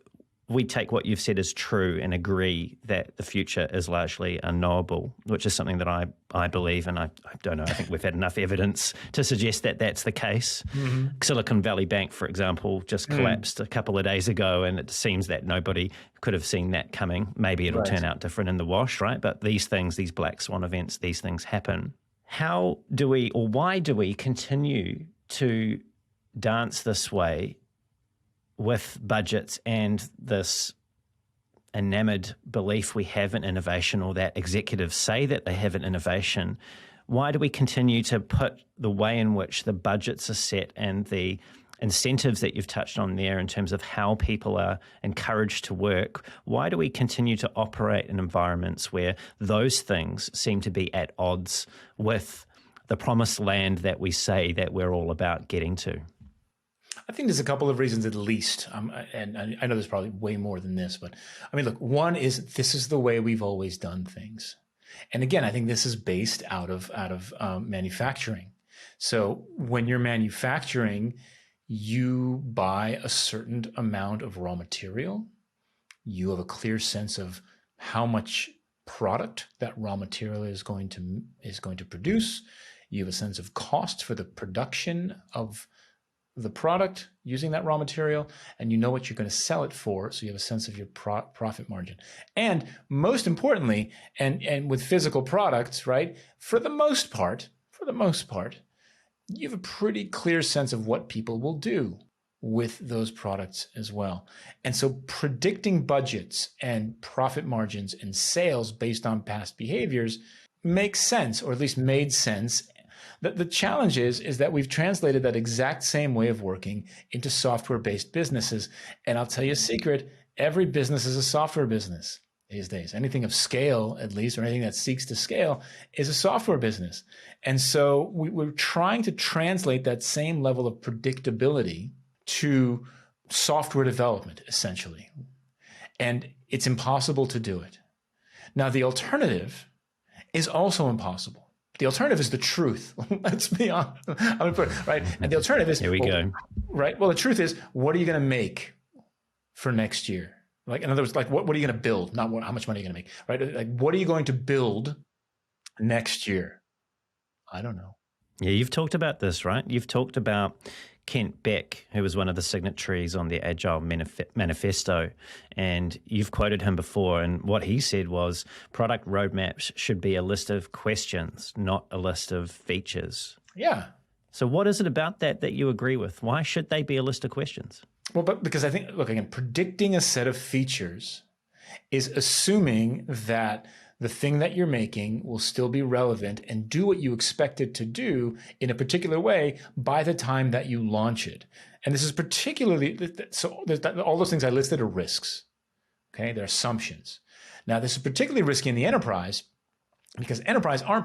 we take what you've said as true and agree that the future is largely unknowable, which is something that I believe, and I don't know, I think we've had enough evidence to suggest that that's the case. Mm-hmm. Silicon Valley Bank, for example, just collapsed a couple of days ago, and it seems that nobody could have seen that coming. Maybe it'll turn out different in the wash, right? But these things, these black swan events, these things happen. How do we, or why do we continue to dance this way with budgets and this enamored belief we have in innovation, or that executives say that they have an innovation? Why do we continue to put the way in which the budgets are set and the incentives that you've touched on there in terms of how people are encouraged to work, why do we continue to operate in environments where those things seem to be at odds with the promised land that we say that we're all about getting to? I think there's a couple of reasons at least, and I know there's probably way more than this, but I mean, look, one is this is the way we've always done things. And again, I think this is based out of manufacturing. So when you're manufacturing, you buy a certain amount of raw material. You have a clear sense of how much product that raw material is going to produce. You have a sense of cost for the production of the product using that raw material, and you know what you're going to sell it for, so you have a sense of your profit margin. And most importantly, and with physical products, right, for the most part, you have a pretty clear sense of what people will do with those products as well. And so predicting budgets and profit margins and sales based on past behaviors makes sense, or at least made sense. The challenge is that we've translated that exact same way of working into software-based businesses. And I'll tell you a secret, every business is a software business. these days. Anything of scale, at least, or anything that seeks to scale is a software business. And so we're trying to translate that same level of predictability to software development, essentially. And it's impossible to do it. Now, the alternative is also impossible. The alternative is the truth. Let's be honest. I'm gonna put it, right? And the alternative is, here we go. Right. Well, the truth is, what are you going to make for next year? Like, in other words, like, what are you going to build? Not how much money are you going to make, right? Like, what are you going to build next year? I don't know. Yeah, you've talked about this, right? You've talked about Kent Beck, who was one of the signatories on the Agile Manifesto, and you've quoted him before, and what he said was product roadmaps should be a list of questions, not a list of features. Yeah. So what is it about that you agree with? Why should they be a list of questions? Well, but because I think, look, again, predicting a set of features is assuming that the thing that you're making will still be relevant and do what you expect it to do in a particular way by the time that you launch it. And this is particularly, so all those things I listed are risks. Okay, they're assumptions. Now, this is particularly risky in the enterprise because enterprises aren't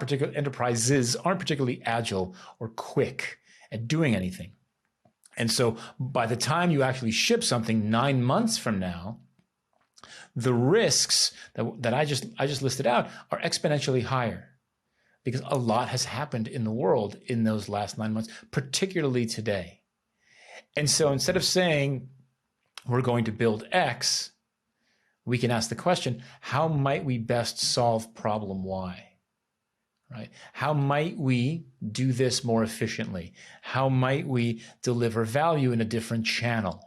particularly agile or quick at doing anything. And so by the time you actually ship something 9 months from now, the risks that I just listed out are exponentially higher because a lot has happened in the world in those last 9 months, particularly today. And so instead of saying we're going to build X, we can ask the question, how might we best solve problem Y? Right? How might we do this more efficiently? How might we deliver value in a different channel?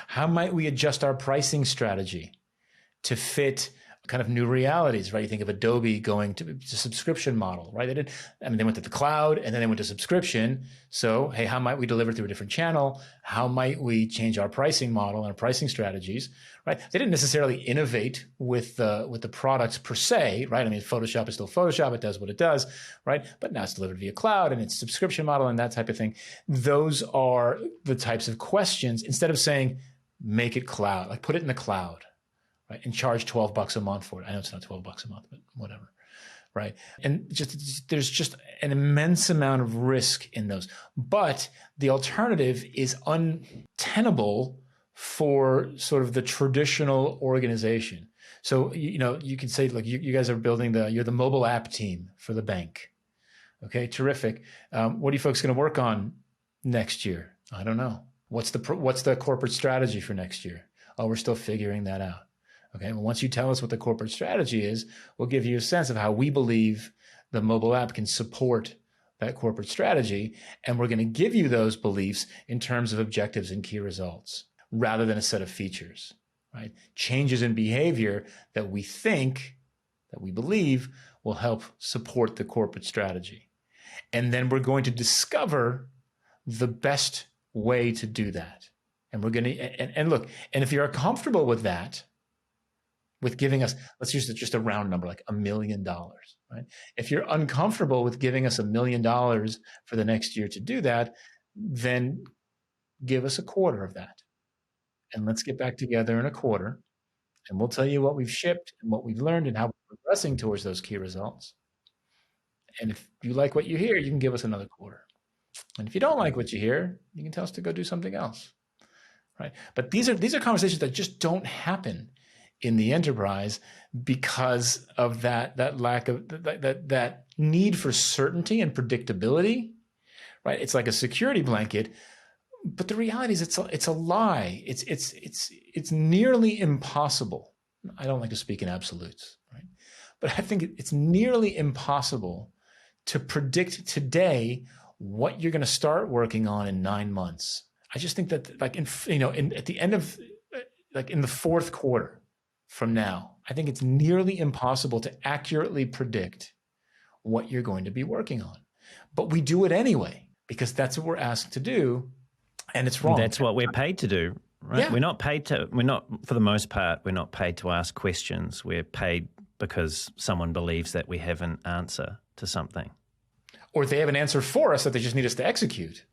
How might we adjust our pricing strategy to fit kind of new realities, right? You think of Adobe going to subscription model, right? They went to the cloud and then they went to subscription. So, hey, how might we deliver through a different channel? How might we change our pricing model and our pricing strategies, right? They didn't necessarily innovate with the products per se, right? I mean, Photoshop is still Photoshop. It does what it does, right? But now it's delivered via cloud and it's subscription model and that type of thing. Those are the types of questions. Instead of saying, make it cloud, like put it in the cloud, right? And charge $12 a month for it. I know it's not $12 a month, but whatever, right? And there's just an immense amount of risk in those. But the alternative is untenable for sort of the traditional organization. So, you can say, like, you guys are building you're the mobile app team for the bank. Okay, terrific. What are you folks going to work on next year? I don't know. What's the corporate strategy for next year? Oh, we're still figuring that out. Okay, well, once you tell us what the corporate strategy is, we'll give you a sense of how we believe the mobile app can support that corporate strategy. And we're going to give you those beliefs in terms of objectives and key results rather than a set of features, right? Changes in behavior that we believe will help support the corporate strategy. And then we're going to discover the best way to do that. And we're going to, and look, and if you're comfortable with that, with giving us, let's use just a round number, like $1 million, right? If you're uncomfortable with giving us $1 million for the next year to do that, then give us a quarter of that. And let's get back together in a quarter and we'll tell you what we've shipped and what we've learned and how we're progressing towards those key results. And if you like what you hear, you can give us another quarter. And if you don't like what you hear, you can tell us to go do something else, right? But these are conversations that just don't happen in the enterprise because of that lack of that need for certainty and predictability, right? It's like a security blanket, but the reality is it's a lie. It's nearly impossible. I don't like to speak in absolutes, right? But I think it's nearly impossible to predict today what you're going to start working on in 9 months. I just think that, like, at the end of, like, in the fourth quarter from now, I think it's nearly impossible to accurately predict what you're going to be working on. But we do it anyway because that's what we're asked to do, and it's wrong. That's what we're paid to do, right? Yeah. We're not, for the most part, we're not paid to ask questions. We're paid because someone believes that we have an answer to something. Or they have an answer for us that they just need us to execute.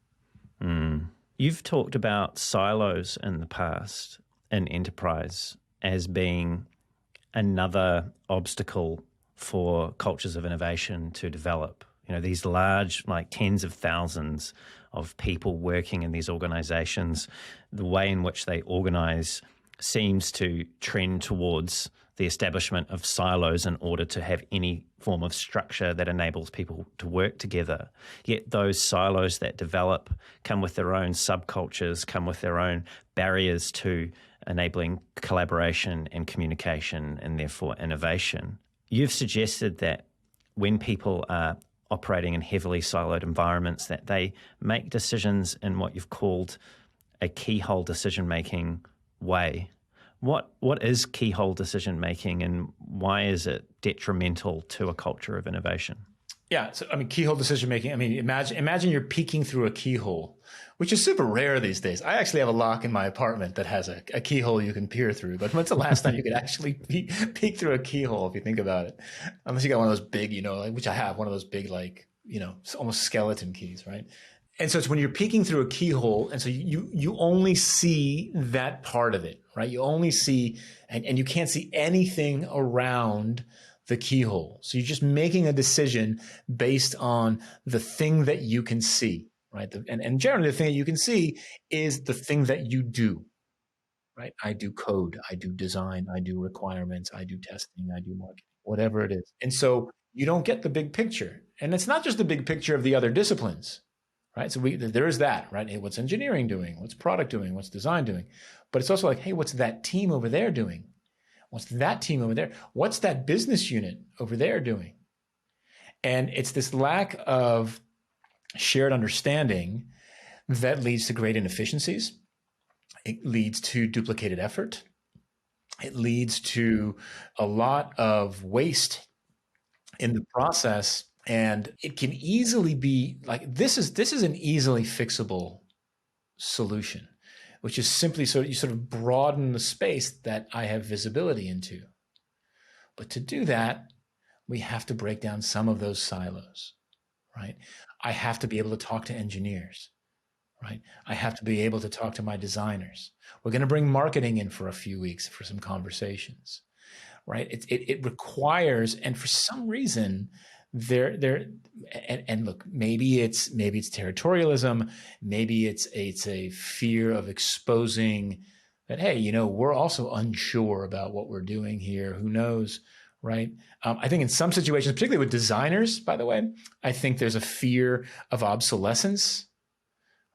You've talked about silos in the past in enterprise as being another obstacle for cultures of innovation to develop. These large, like tens of thousands of people working in these organizations, the way in which they organize seems to trend towards the establishment of silos in order to have any form of structure that enables people to work together. Yet those silos that develop come with their own subcultures, come with their own barriers to enabling collaboration and communication and therefore innovation. You've suggested that when people are operating in heavily siloed environments, that they make decisions in what you've called a keyhole decision-making way. What is keyhole decision-making, and why is it detrimental to a culture of innovation? Yeah, so keyhole decision-making, imagine you're peeking through a keyhole, which is super rare these days. I actually have a lock in my apartment that has a keyhole you can peer through, but when's the last time you could actually peek through a keyhole, if you think about it? Unless you got one of those big, which I have, one of those big, almost skeleton keys, right? And so it's when you're peeking through a keyhole, and so you only see that part of it, right? You only see, and you can't see anything around the keyhole. So you're just making a decision based on the thing that you can see, right? And generally the thing that you can see is the thing that you do, right? I do code, I do design, I do requirements, I do testing, I do marketing, whatever it is. And so you don't get the big picture. And it's not just the big picture of the other disciplines, right? So there is that, right? Hey, what's engineering doing? What's product doing? What's design doing? But it's also like, hey, what's that team over there doing? What's that team over there? What's that business unit over there doing? And it's this lack of shared understanding that leads to great inefficiencies. It leads to duplicated effort. It leads to a lot of waste in the process. And it can easily be like, this is an easily fixable solution, which is simply so you sort of broaden the space that I have visibility into. But to do that, we have to break down some of those silos, right? I have to be able to talk to engineers, right? I have to be able to talk to my designers. We're going to bring marketing in for a few weeks for some conversations, right? It requires, and for some reason, and look, maybe it's territorialism, maybe it's a fear of exposing that, hey, we're also unsure about what we're doing here. Who knows, right? I think in some situations, particularly with designers, by the way, I think there's a fear of obsolescence,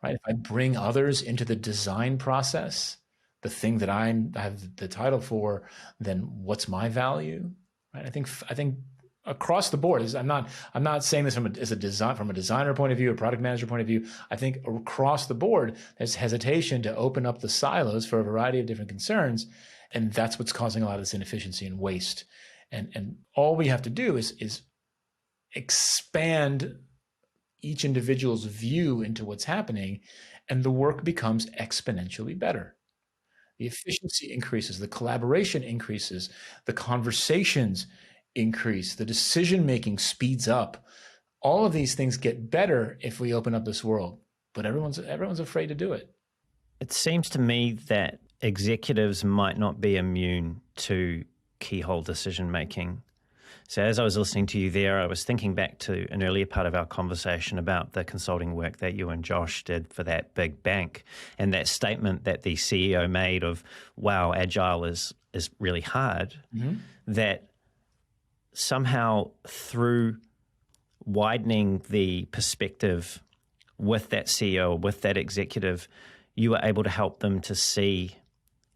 right? If I bring others into the design process, the thing that I have the title for, then what's my value, right? I think across the board, I'm not saying this from a designer point of view, a product manager point of view. I think across the board, there's hesitation to open up the silos for a variety of different concerns, and that's what's causing a lot of this inefficiency and waste. And all we have to do is expand each individual's view into what's happening, and the work becomes exponentially better. The efficiency increases, the collaboration increases, the conversations increase, the decision-making speeds up. All of these things get better if we open up this world, but everyone's afraid to do it. It seems to me that executives might not be immune to keyhole decision-making. So as I was listening to you there, I was thinking back to an earlier part of our conversation about the consulting work that you and Josh did for that big bank, and that statement that the CEO made of, wow, agile is really hard, that somehow through widening the perspective with that CEO, with that executive, you were able to help them to see,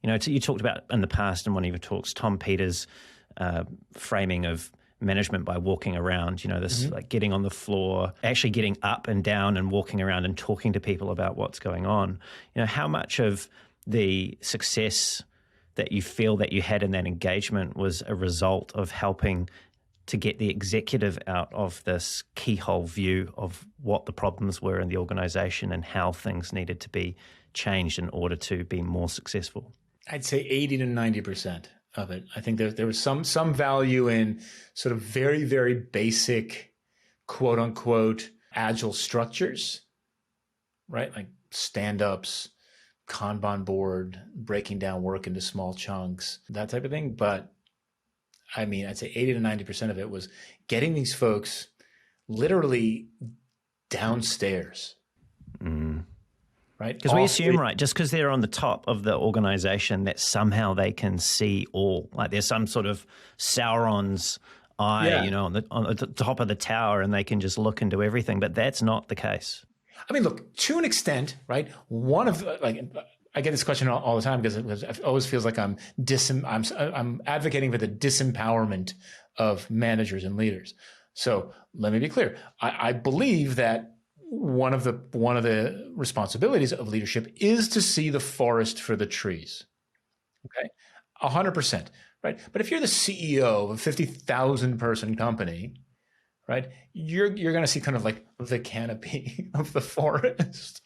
you talked about in the past in one of your talks, Tom Peters' framing of management by walking around, this like getting on the floor, actually getting up and down and walking around and talking to people about what's going on. How much of the success that you feel that you had in that engagement was a result of helping to get the executive out of this keyhole view of what the problems were in the organization and how things needed to be changed in order to be more successful? I'd say 80 to 90% of it. I think there was some value in sort of very, very basic, quote unquote, agile structures, right? Like stand-ups, Kanban board, breaking down work into small chunks, that type of thing. But I mean, I'd say 80 to 90% of it was getting these folks literally downstairs. Right? Because we assume, right, just because they're on the top of the organization, that somehow they can see all. Like there's some sort of Sauron's eye, on the top of the tower, and they can just look into everything. But that's not the case. I mean, look, to an extent, right? One of I get this question all the time because it always feels like I'm advocating for the disempowerment of managers and leaders. So let me be clear. I believe that one of the responsibilities of leadership is to see the forest for the trees. Okay, 100%, right? But if you're the CEO of a 50,000 person company, right, you're going to see kind of like the canopy of the forest,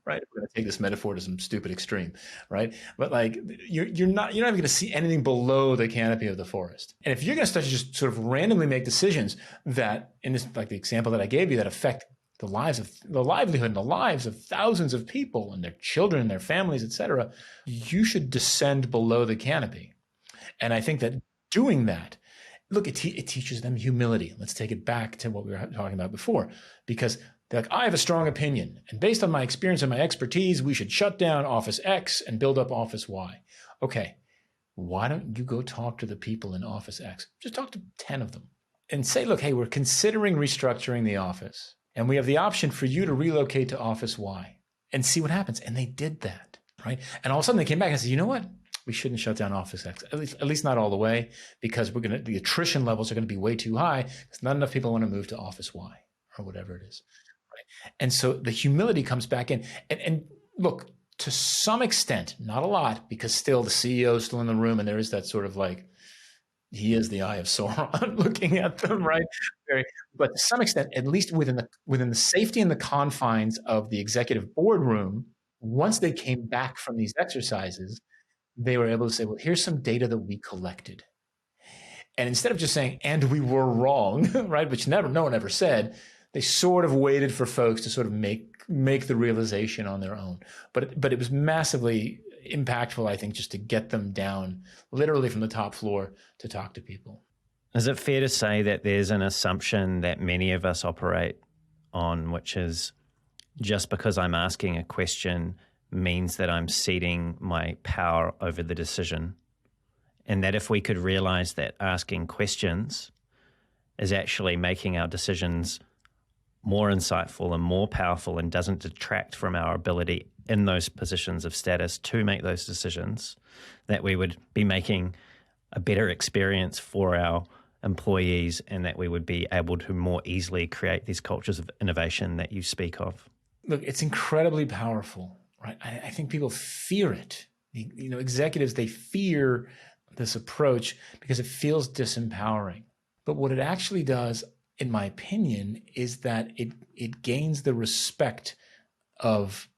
right? We're going to take this metaphor to some stupid extreme, right? But like you're not even going to see anything below the canopy of the forest. And if you're going to start to just sort of randomly make decisions that, in this, like the example that I gave you, that affect the livelihood and the lives of thousands of people and their children and their families, et cetera, you should descend below the canopy. And I think that doing that, look, it teaches them humility. Let's take it back to what we were talking about before, because they're like, I have a strong opinion, and based on my experience and my expertise, we should shut down Office X and build up Office Y. Okay, why don't you go talk to the people in Office X? Just talk to 10 of them and say, look, hey, we're considering restructuring the office, and we have the option for you to relocate to Office Y, and see what happens. And they did that, right? And all of a sudden they came back and said, you know what? We shouldn't shut down Office X, at least not all the way, because the attrition levels are going to be way too high because not enough people want to move to Office Y or whatever it is. Right? And so the humility comes back in. And look, to some extent, not a lot, because still the CEO is still in the room, and there is that sort of like, he is the eye of Sauron looking at them, right? But to some extent, at least within the safety and the confines of the executive boardroom, once they came back from these exercises, they were able to say, well, here's some data that we collected. And instead of just saying, and we were wrong, right, which no one ever said, they sort of waited for folks to sort of make the realization on their own. But it was massively impactful, I think, just to get them down literally from the top floor to talk to people. Is it fair to say that there's an assumption that many of us operate on, which is just because I'm asking a question means that I'm ceding my power over the decision? And that if we could realize that asking questions is actually making our decisions more insightful and more powerful and doesn't detract from our ability in those positions of status to make those decisions, that we would be making a better experience for our employees, and that we would be able to more easily create these cultures of innovation that you speak of. Look, it's incredibly powerful, right? I think people fear it. Executives, they fear this approach because it feels disempowering. But what it actually does, in my opinion, is that it gains the respect of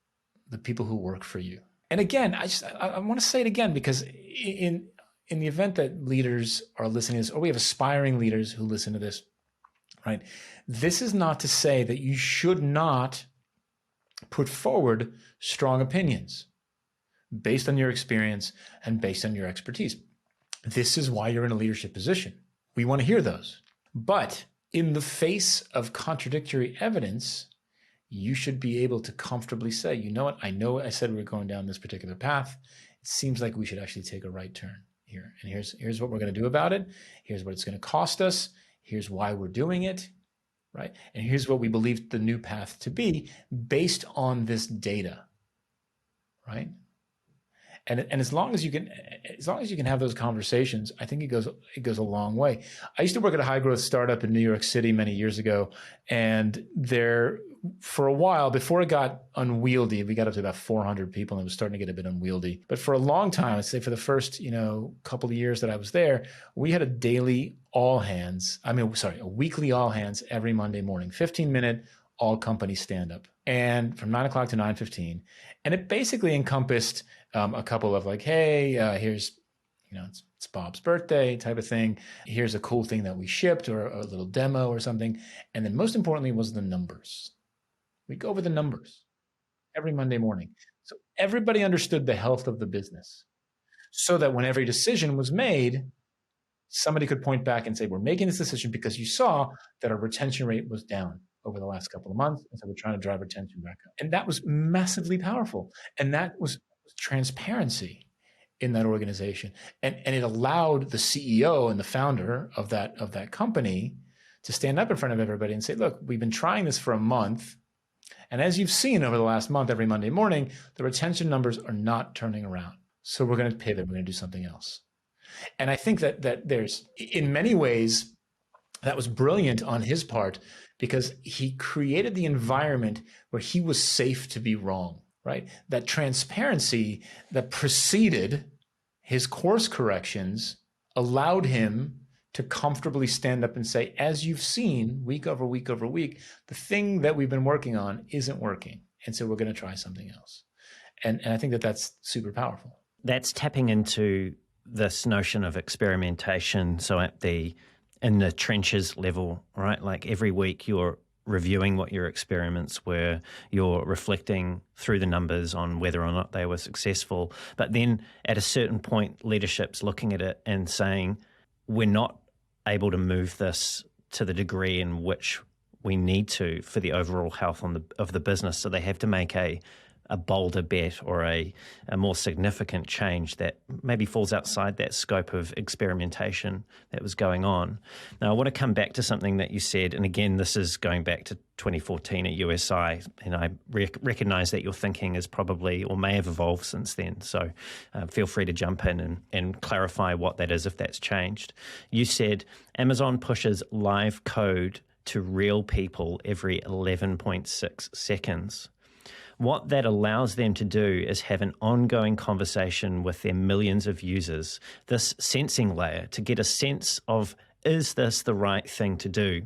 the people who work for you. And again, I want to say it again, because in the event that leaders are listening to this, or we have aspiring leaders who listen to this, right? This is not to say that you should not put forward strong opinions based on your experience and based on your expertise. This is why you're in a leadership position. We want to hear those. But in the face of contradictory evidence, you should be able to comfortably say, you know what, I know I said we were going down this particular path. It seems like we should actually take a right turn here. And here's what we're going to do about it. Here's what it's going to cost us. Here's why we're doing it, right? And here's what we believe the new path to be based on this data, right? And as long as you can have those conversations, I think it goes a long way. I used to work at a high growth startup in New York City many years ago, and there, for a while, before it got unwieldy, we got up to about 400 people, and it was starting to get a bit unwieldy. But for a long time, I'd say for the first couple of years that I was there, we had a weekly all hands every Monday morning, 15-minute all company stand up, and from 9 o'clock to 9:15, and it basically encompassed a couple of like, hey, here's, it's Bob's birthday type of thing. Here's a cool thing that we shipped, or a little demo or something. And then most importantly was the numbers. We go over the numbers every Monday morning. So everybody understood the health of the business, so that when every decision was made, somebody could point back and say, we're making this decision because you saw that our retention rate was down over the last couple of months. And so we're trying to drive retention back up. And that was massively powerful. And that was transparency in that organization. And it allowed the CEO and the founder of that company to stand up in front of everybody and say, look, we've been trying this for a month. And as you've seen over the last month, every Monday morning, the retention numbers are not turning around. So we're going to pivot. We're going to do something else. And I think that there's, in many ways, that was brilliant on his part, because he created the environment where he was safe to be wrong, right? That transparency that preceded his course corrections allowed him to comfortably stand up and say, as you've seen week over week over week, the thing that we've been working on isn't working. And so we're going to try something else. And I think that that's super powerful. That's tapping into this notion of experimentation. So in the trenches level, right? Like every week you're reviewing what your experiments were, you're reflecting through the numbers on whether or not they were successful. But then at a certain point, leadership's looking at it and saying, we're not able to move this to the degree in which we need to for the overall health of the business. So they have to make a bolder bet or a more significant change that maybe falls outside that scope of experimentation that was going on. Now, I want to come back to something that you said, and again, this is going back to 2014 at USI, and I recognize that your thinking is probably or may have evolved since then. So feel free to jump in and clarify what that is if that's changed. You said Amazon pushes live code to real people every 11.6 seconds. What that allows them to do is have an ongoing conversation with their millions of users, this sensing layer, to get a sense of, is this the right thing to do?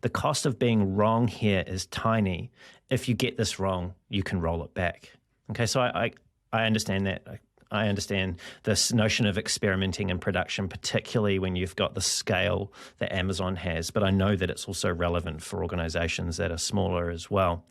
The cost of being wrong here is tiny. If you get this wrong, you can roll it back. Okay, so I understand that. I understand this notion of experimenting in production, particularly when you've got the scale that Amazon has, but I know that it's also relevant for organizations that are smaller as well.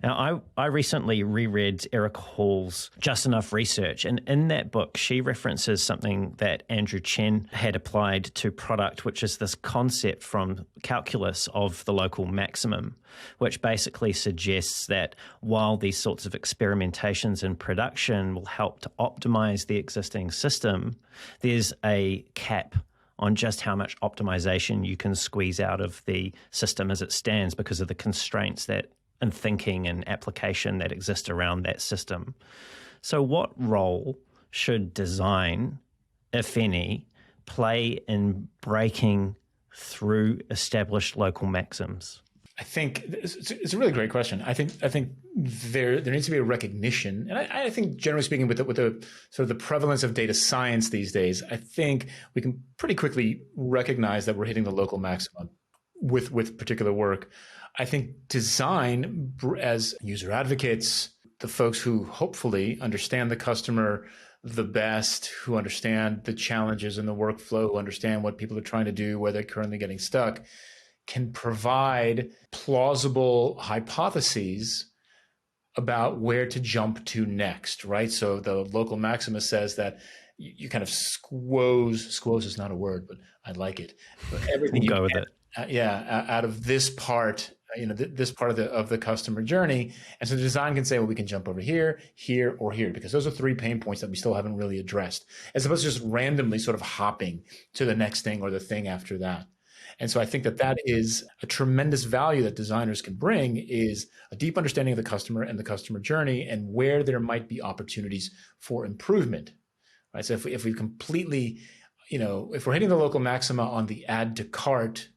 Now, I recently reread Eric Hall's Just Enough Research, and in that book, she references something that Andrew Chen had applied to product, which is this concept from calculus of the local maximum, which basically suggests that while these sorts of experimentations in production will help to optimize the existing system, there's a cap on just how much optimization you can squeeze out of the system as it stands because of the constraints that and thinking and application that exist around that system. So what role should design, if any, play in breaking through established local maxims? I think it's a really great question. I think there needs to be a recognition, and I think generally speaking, with the sort of the prevalence of data science these days, I think we can pretty quickly recognize that we're hitting the local maximum with particular work. I think design, as user advocates, the folks who hopefully understand the customer the best, who understand the challenges in the workflow, who understand what people are trying to do, where they're currently getting stuck, can provide plausible hypotheses about where to jump to next, right? So the local maxima says that you kind of squoze is not a word, but I like it. But everything we'll go with it. Out of this part, this part of the customer journey. And so the design can say, well, we can jump over here, here, or here, because those are 3 pain points that we still haven't really addressed, as opposed to just randomly sort of hopping to the next thing or the thing after that. And so I think that is a tremendous value that designers can bring, is a deep understanding of the customer and the customer journey and where there might be opportunities for improvement, right? So if we completely, if we're hitting the local maxima on the add to cart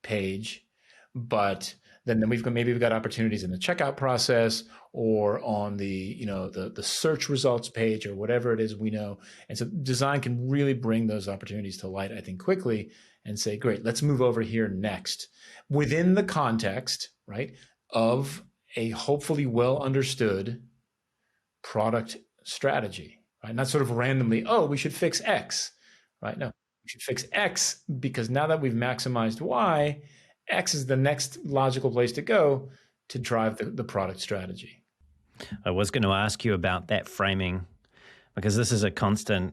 page, but then we've got opportunities in the checkout process or on the search results page or whatever it is we know. And so design can really bring those opportunities to light, I think, quickly, and say, great, let's move over here next within the context, right, of a hopefully well understood product strategy, right? Not sort of randomly, oh, we should fix X, right? No, we should fix X because now that we've maximized Y, X is the next logical place to go to drive the product strategy. I was going to ask you about that framing, because this is a constant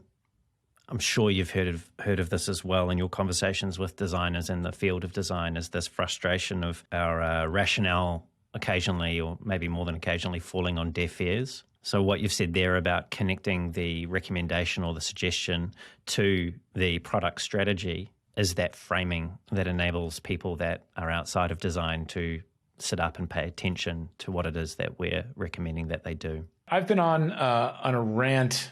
I'm sure you've heard of this as well in your conversations with designers in the field of design, is this frustration of our rationale occasionally, or maybe more than occasionally, falling on deaf ears. So what you've said there about connecting the recommendation or the suggestion to the product strategy is that framing that enables people that are outside of design to sit up and pay attention to what it is that we're recommending that they do. I've been on a rant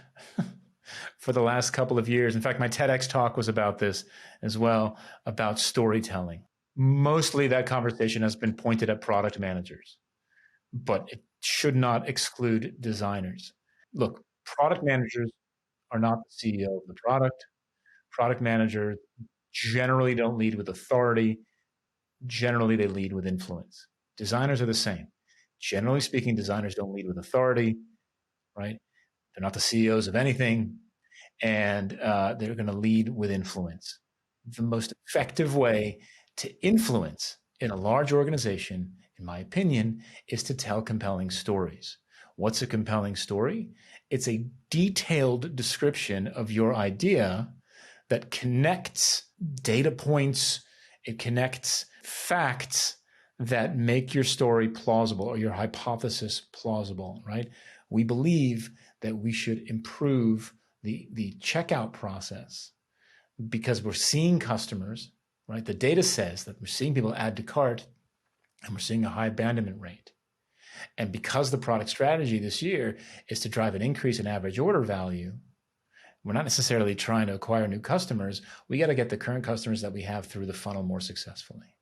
for the last couple of years. In fact, my TEDx talk was about this as well, about storytelling. Mostly that conversation has been pointed at product managers, but it should not exclude designers. Look, product managers are not the CEO of the product. Product managers generally don't lead with authority. Generally, they lead with influence. Designers are the same. Generally speaking, designers don't lead with authority, right? They're not the CEOs of anything, and they're going to lead with influence. The most effective way to influence in a large organization, in my opinion, is to tell compelling stories. What's a compelling story? It's a detailed description of your idea that connects data points, it connects facts that make your story plausible or your hypothesis plausible, right? We believe that we should improve the checkout process because we're seeing customers, right? The data says that we're seeing people add to cart and we're seeing a high abandonment rate. And because the product strategy this year is to drive an increase in average order value, we're not necessarily trying to acquire new customers. We got to get the current customers that we have through the funnel more successfully.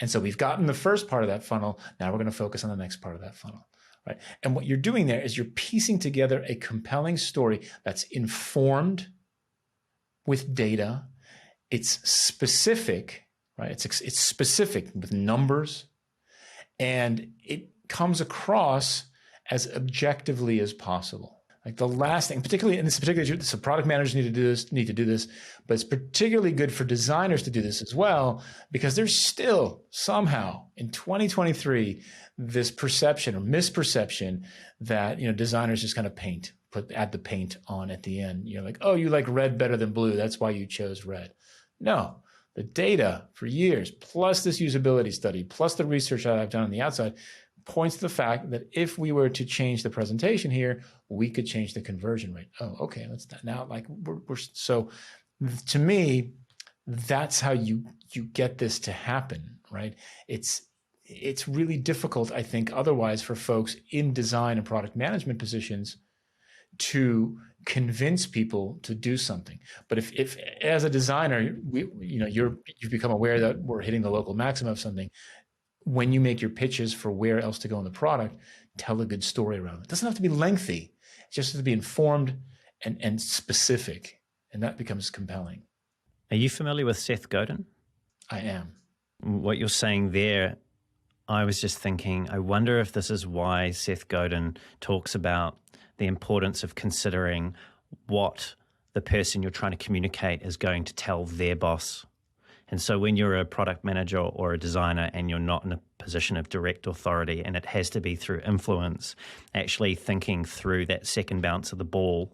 And so we've gotten the first part of that funnel. Now we're going to focus on the next part of that funnel, right? And what you're doing there is you're piecing together a compelling story that's informed with data. It's specific, right? It's specific with numbers, and it comes across as objectively as possible. Like the last thing, particularly in this particular, so product managers need to do this, but it's particularly good for designers to do this as well, because there's still somehow in 2023 this perception or misperception that designers just kind of add the paint on at the end. You're like, oh, you like red better than blue, that's why you chose red. No, the data for years, plus this usability study, plus the research that I've done on the outside, points to the fact that if we were to change the presentation here, we could change the conversion rate. Oh, okay. Let's now we're so to me, that's how you get this to happen, right? It's really difficult, I think, otherwise for folks in design and product management positions to convince people to do something. But if as a designer, you've become aware that we're hitting the local maximum of something. When you make your pitches for where else to go in the product, tell a good story around it. It doesn't have to be lengthy. It just has to be informed and specific, and that becomes compelling. Are you familiar with Seth Godin? I am. What you're saying there, I was just thinking, I wonder if this is why Seth Godin talks about the importance of considering what the person you're trying to communicate is going to tell their boss. And so when you're a product manager or a designer and you're not in a position of direct authority and it has to be through influence, actually thinking through that second bounce of the ball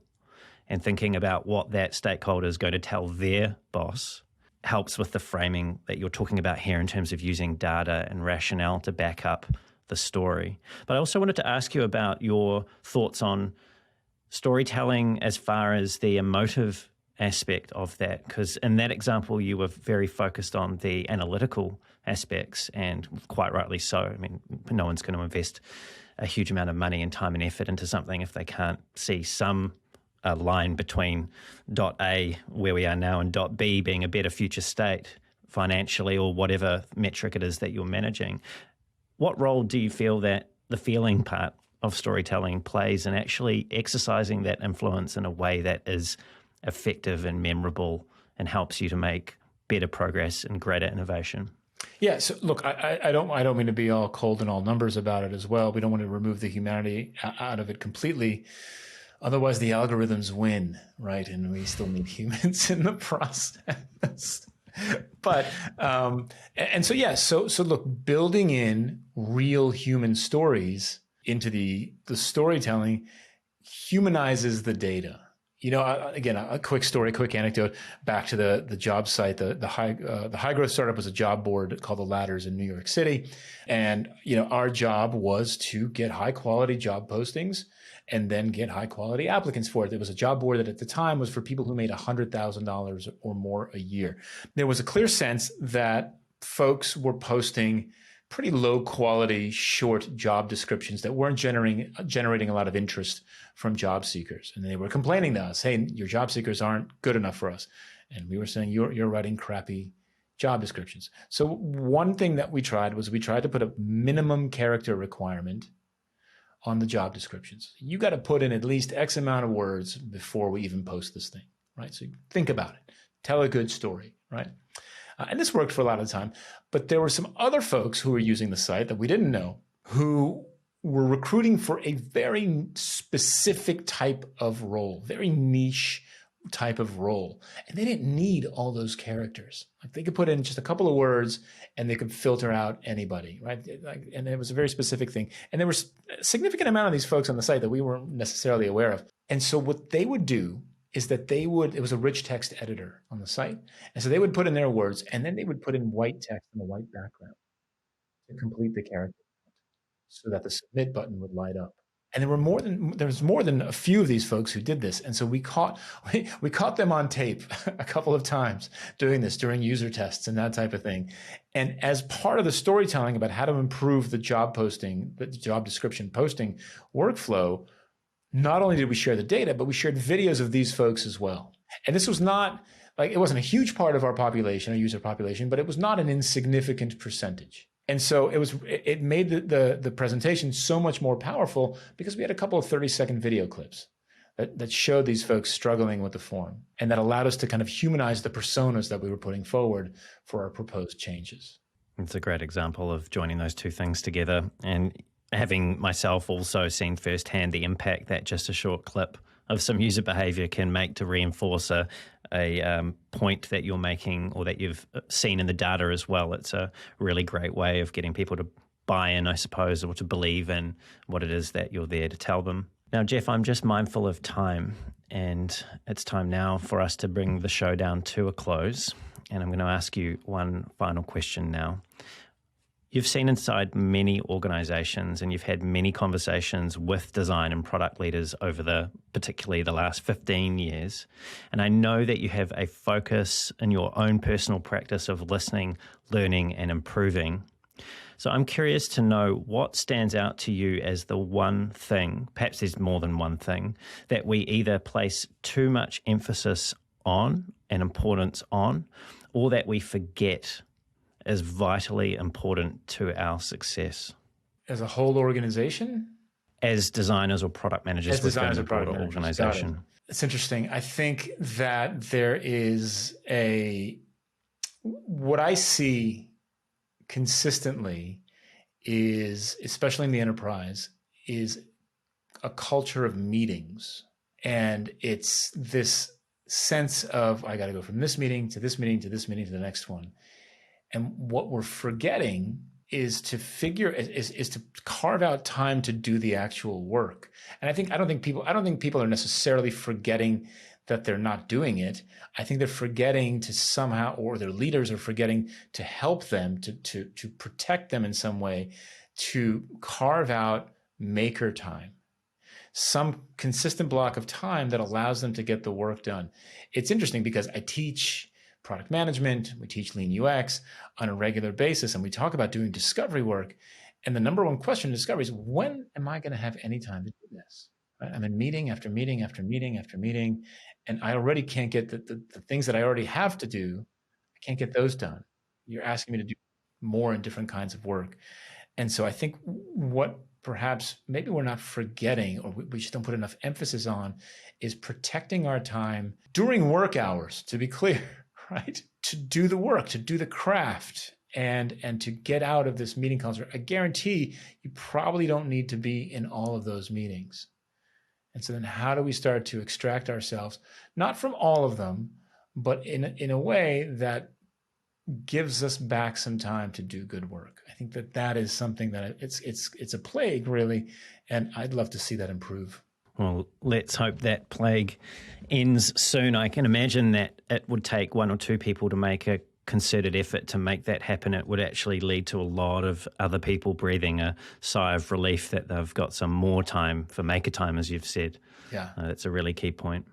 and thinking about what that stakeholder is going to tell their boss helps with the framing that you're talking about here in terms of using data and rationale to back up the story. But I also wanted to ask you about your thoughts on storytelling as far as the emotive aspect of that, because in that example you were very focused on the analytical aspects, and quite rightly so. I mean, no one's going to invest a huge amount of money and time and effort into something if they can't see some line between dot A, where we are now, and dot B being a better future state financially or whatever metric it is that you're managing. What role do you feel that the feeling part of storytelling plays in actually exercising that influence in a way that is effective and memorable and helps you to make better progress and greater innovation? Yeah. So look, I don't mean to be all cold and all numbers about it as well. We don't want to remove the humanity out of it completely. Otherwise the algorithms win, right? And we still need humans in the process. But, so look, building in real human stories into the storytelling humanizes the data. Again, a quick story, quick anecdote. Back to the job site. The high growth startup was a job board called the Ladders in New York City, and our job was to get high quality job postings and then get high quality applicants for it. It was a job board that at the time was for people who made $100,000 or more a year. There was a clear sense that folks were posting pretty low quality, short job descriptions that weren't generating a lot of interest from job seekers. And they were complaining to us, hey, your job seekers aren't good enough for us. And we were saying, you're writing crappy job descriptions. So one thing that we tried to put a minimum character requirement on the job descriptions. You got to put in at least X amount of words before we even post this thing, right? So think about it. Tell a good story, right? And this worked for a lot of the time. But there were some other folks who were using the site that we didn't know who were recruiting for a very specific type of role, very niche type of role. And they didn't need all those characters. Like they could put in just a couple of words and they could filter out anybody, right? And it was a very specific thing. And there was a significant amount of these folks on the site that we weren't necessarily aware of. And so what they would do is that it was a rich text editor on the site. And so they would put in their words and then they would put in white text on a white background to complete the character so that the submit button would light up. And there was more than a few of these folks who did this. And so we caught them on tape a couple of times doing this during user tests and that type of thing. And as part of the storytelling about how to improve the job description posting workflow, not only did we share the data, but we shared videos of these folks as well. And this was not it wasn't a huge part of our population, our user population, but it was not an insignificant percentage. And so it made the presentation so much more powerful because we had a couple of 30-second video clips that showed these folks struggling with the form and that allowed us to kind of humanize the personas that we were putting forward for our proposed changes. It's a great example of joining those two things together and having myself also seen firsthand the impact that just a short clip of some user behavior can make to reinforce a point that you're making or that you've seen in the data as well. It's a really great way of getting people to buy in, I suppose, or to believe in what it is that you're there to tell them. Now, Jeff, I'm just mindful of time, and it's time now for us to bring the show down to a close. And I'm going to ask you one final question now. You've seen inside many organizations and you've had many conversations with design and product leaders over particularly the last 15 years. And I know that you have a focus in your own personal practice of listening, learning, and improving. So I'm curious to know what stands out to you as the one thing, perhaps there's more than one thing, that we either place too much emphasis on and importance on, or that we forget is vitally important to our success. As a whole organization? As designers or product managers within a broader organization. It's interesting. I think that there is what I see consistently is, especially in the enterprise, is a culture of meetings. And it's this sense of, I got to go from this meeting to this meeting to this meeting to the next one. And what we're forgetting is to carve out time to do the actual work. And I don't think people are necessarily forgetting that they're not doing it. I think they're forgetting to somehow, or their leaders are forgetting to help them, to protect them in some way, to carve out maker time, some consistent block of time that allows them to get the work done. It's interesting because I teach product management, we teach lean UX on a regular basis, and we talk about doing discovery work. And the number one question in discovery is, when am I going to have any time to do this? Right? I'm in meeting after meeting after meeting after meeting, and I already can't get the things that I already have to do, I can't get those done. You're asking me to do more and different kinds of work. And so I think what perhaps maybe we're not forgetting, or we just don't put enough emphasis on, is protecting our time during work hours, to be clear. Right? To do the work, to do the craft, and to get out of this meeting culture. I guarantee you probably don't need to be in all of those meetings. And so then how do we start to extract ourselves, not from all of them, but in a way that gives us back some time to do good work? I think that is something that it's a plague, really, and I'd love to see that improve. Well, let's hope that plague ends soon. I can imagine that it would take one or two people to make a concerted effort to make that happen. It would actually lead to a lot of other people breathing a sigh of relief that they've got some more time for maker time, as you've said. Yeah. That's a really key point.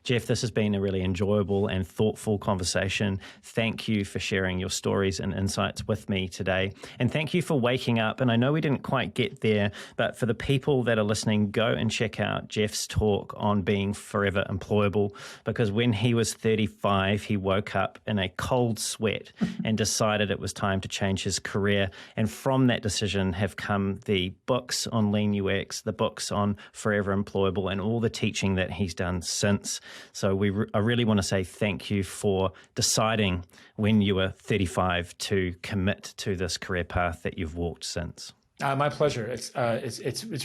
Jeff, this has been a really enjoyable and thoughtful conversation. Thank you for sharing your stories and insights with me today. And thank you for waking up. And I know we didn't quite get there, but for the people that are listening, go and check out Jeff's talk on being forever employable, because when he was 35, he woke up in a cold sweat and decided it was time to change his career. And from that decision have come the books on Lean UX, the books on Forever Employable, and all the teaching that he's done since. So I really want to say thank you for deciding when you were 35 to commit to this career path that you've walked since. My pleasure. It's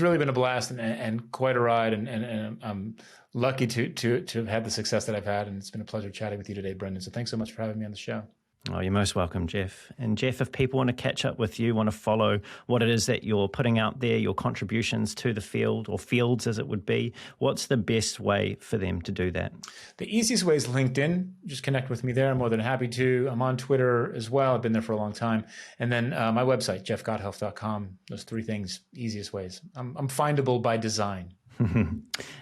really been a blast and quite a ride, and I'm lucky to have had the success that I've had, and it's been a pleasure chatting with you today, Brendan. So thanks so much for having me on the show. Oh, you're most welcome, Jeff. And Jeff, if people want to catch up with you, want to follow what it is that you're putting out there, your contributions to the field, or fields as it would be, what's the best way for them to do that? The easiest way is LinkedIn. Just connect with me there. I'm more than happy to. I'm on Twitter as well. I've been there for a long time. And then my website, jeffgothelf.com. Those three things, easiest ways. I'm findable by design.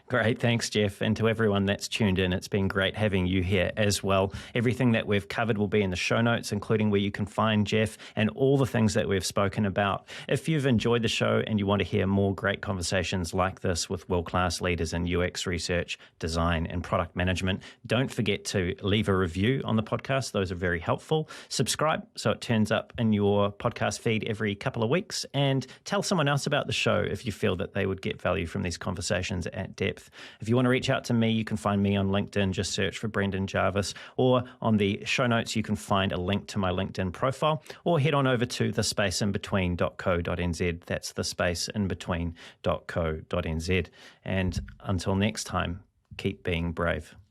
Great. Thanks, Jeff. And to everyone that's tuned in, it's been great having you here as well. Everything that we've covered will be in the show notes, including where you can find Jeff and all the things that we've spoken about. If you've enjoyed the show and you want to hear more great conversations like this with world-class leaders in UX research, design, and product management, don't forget to leave a review on the podcast. Those are very helpful. Subscribe so it turns up in your podcast feed every couple of weeks, and tell someone else about the show if you feel that they would get value from these conversations at depth. If you want to reach out to me, you can find me on LinkedIn. Just search for Brendan Jarvis, or on the show notes, you can find a link to my LinkedIn profile, or head on over to thespaceinbetween.co.nz. That's thespaceinbetween.co.nz. And until next time, keep being brave.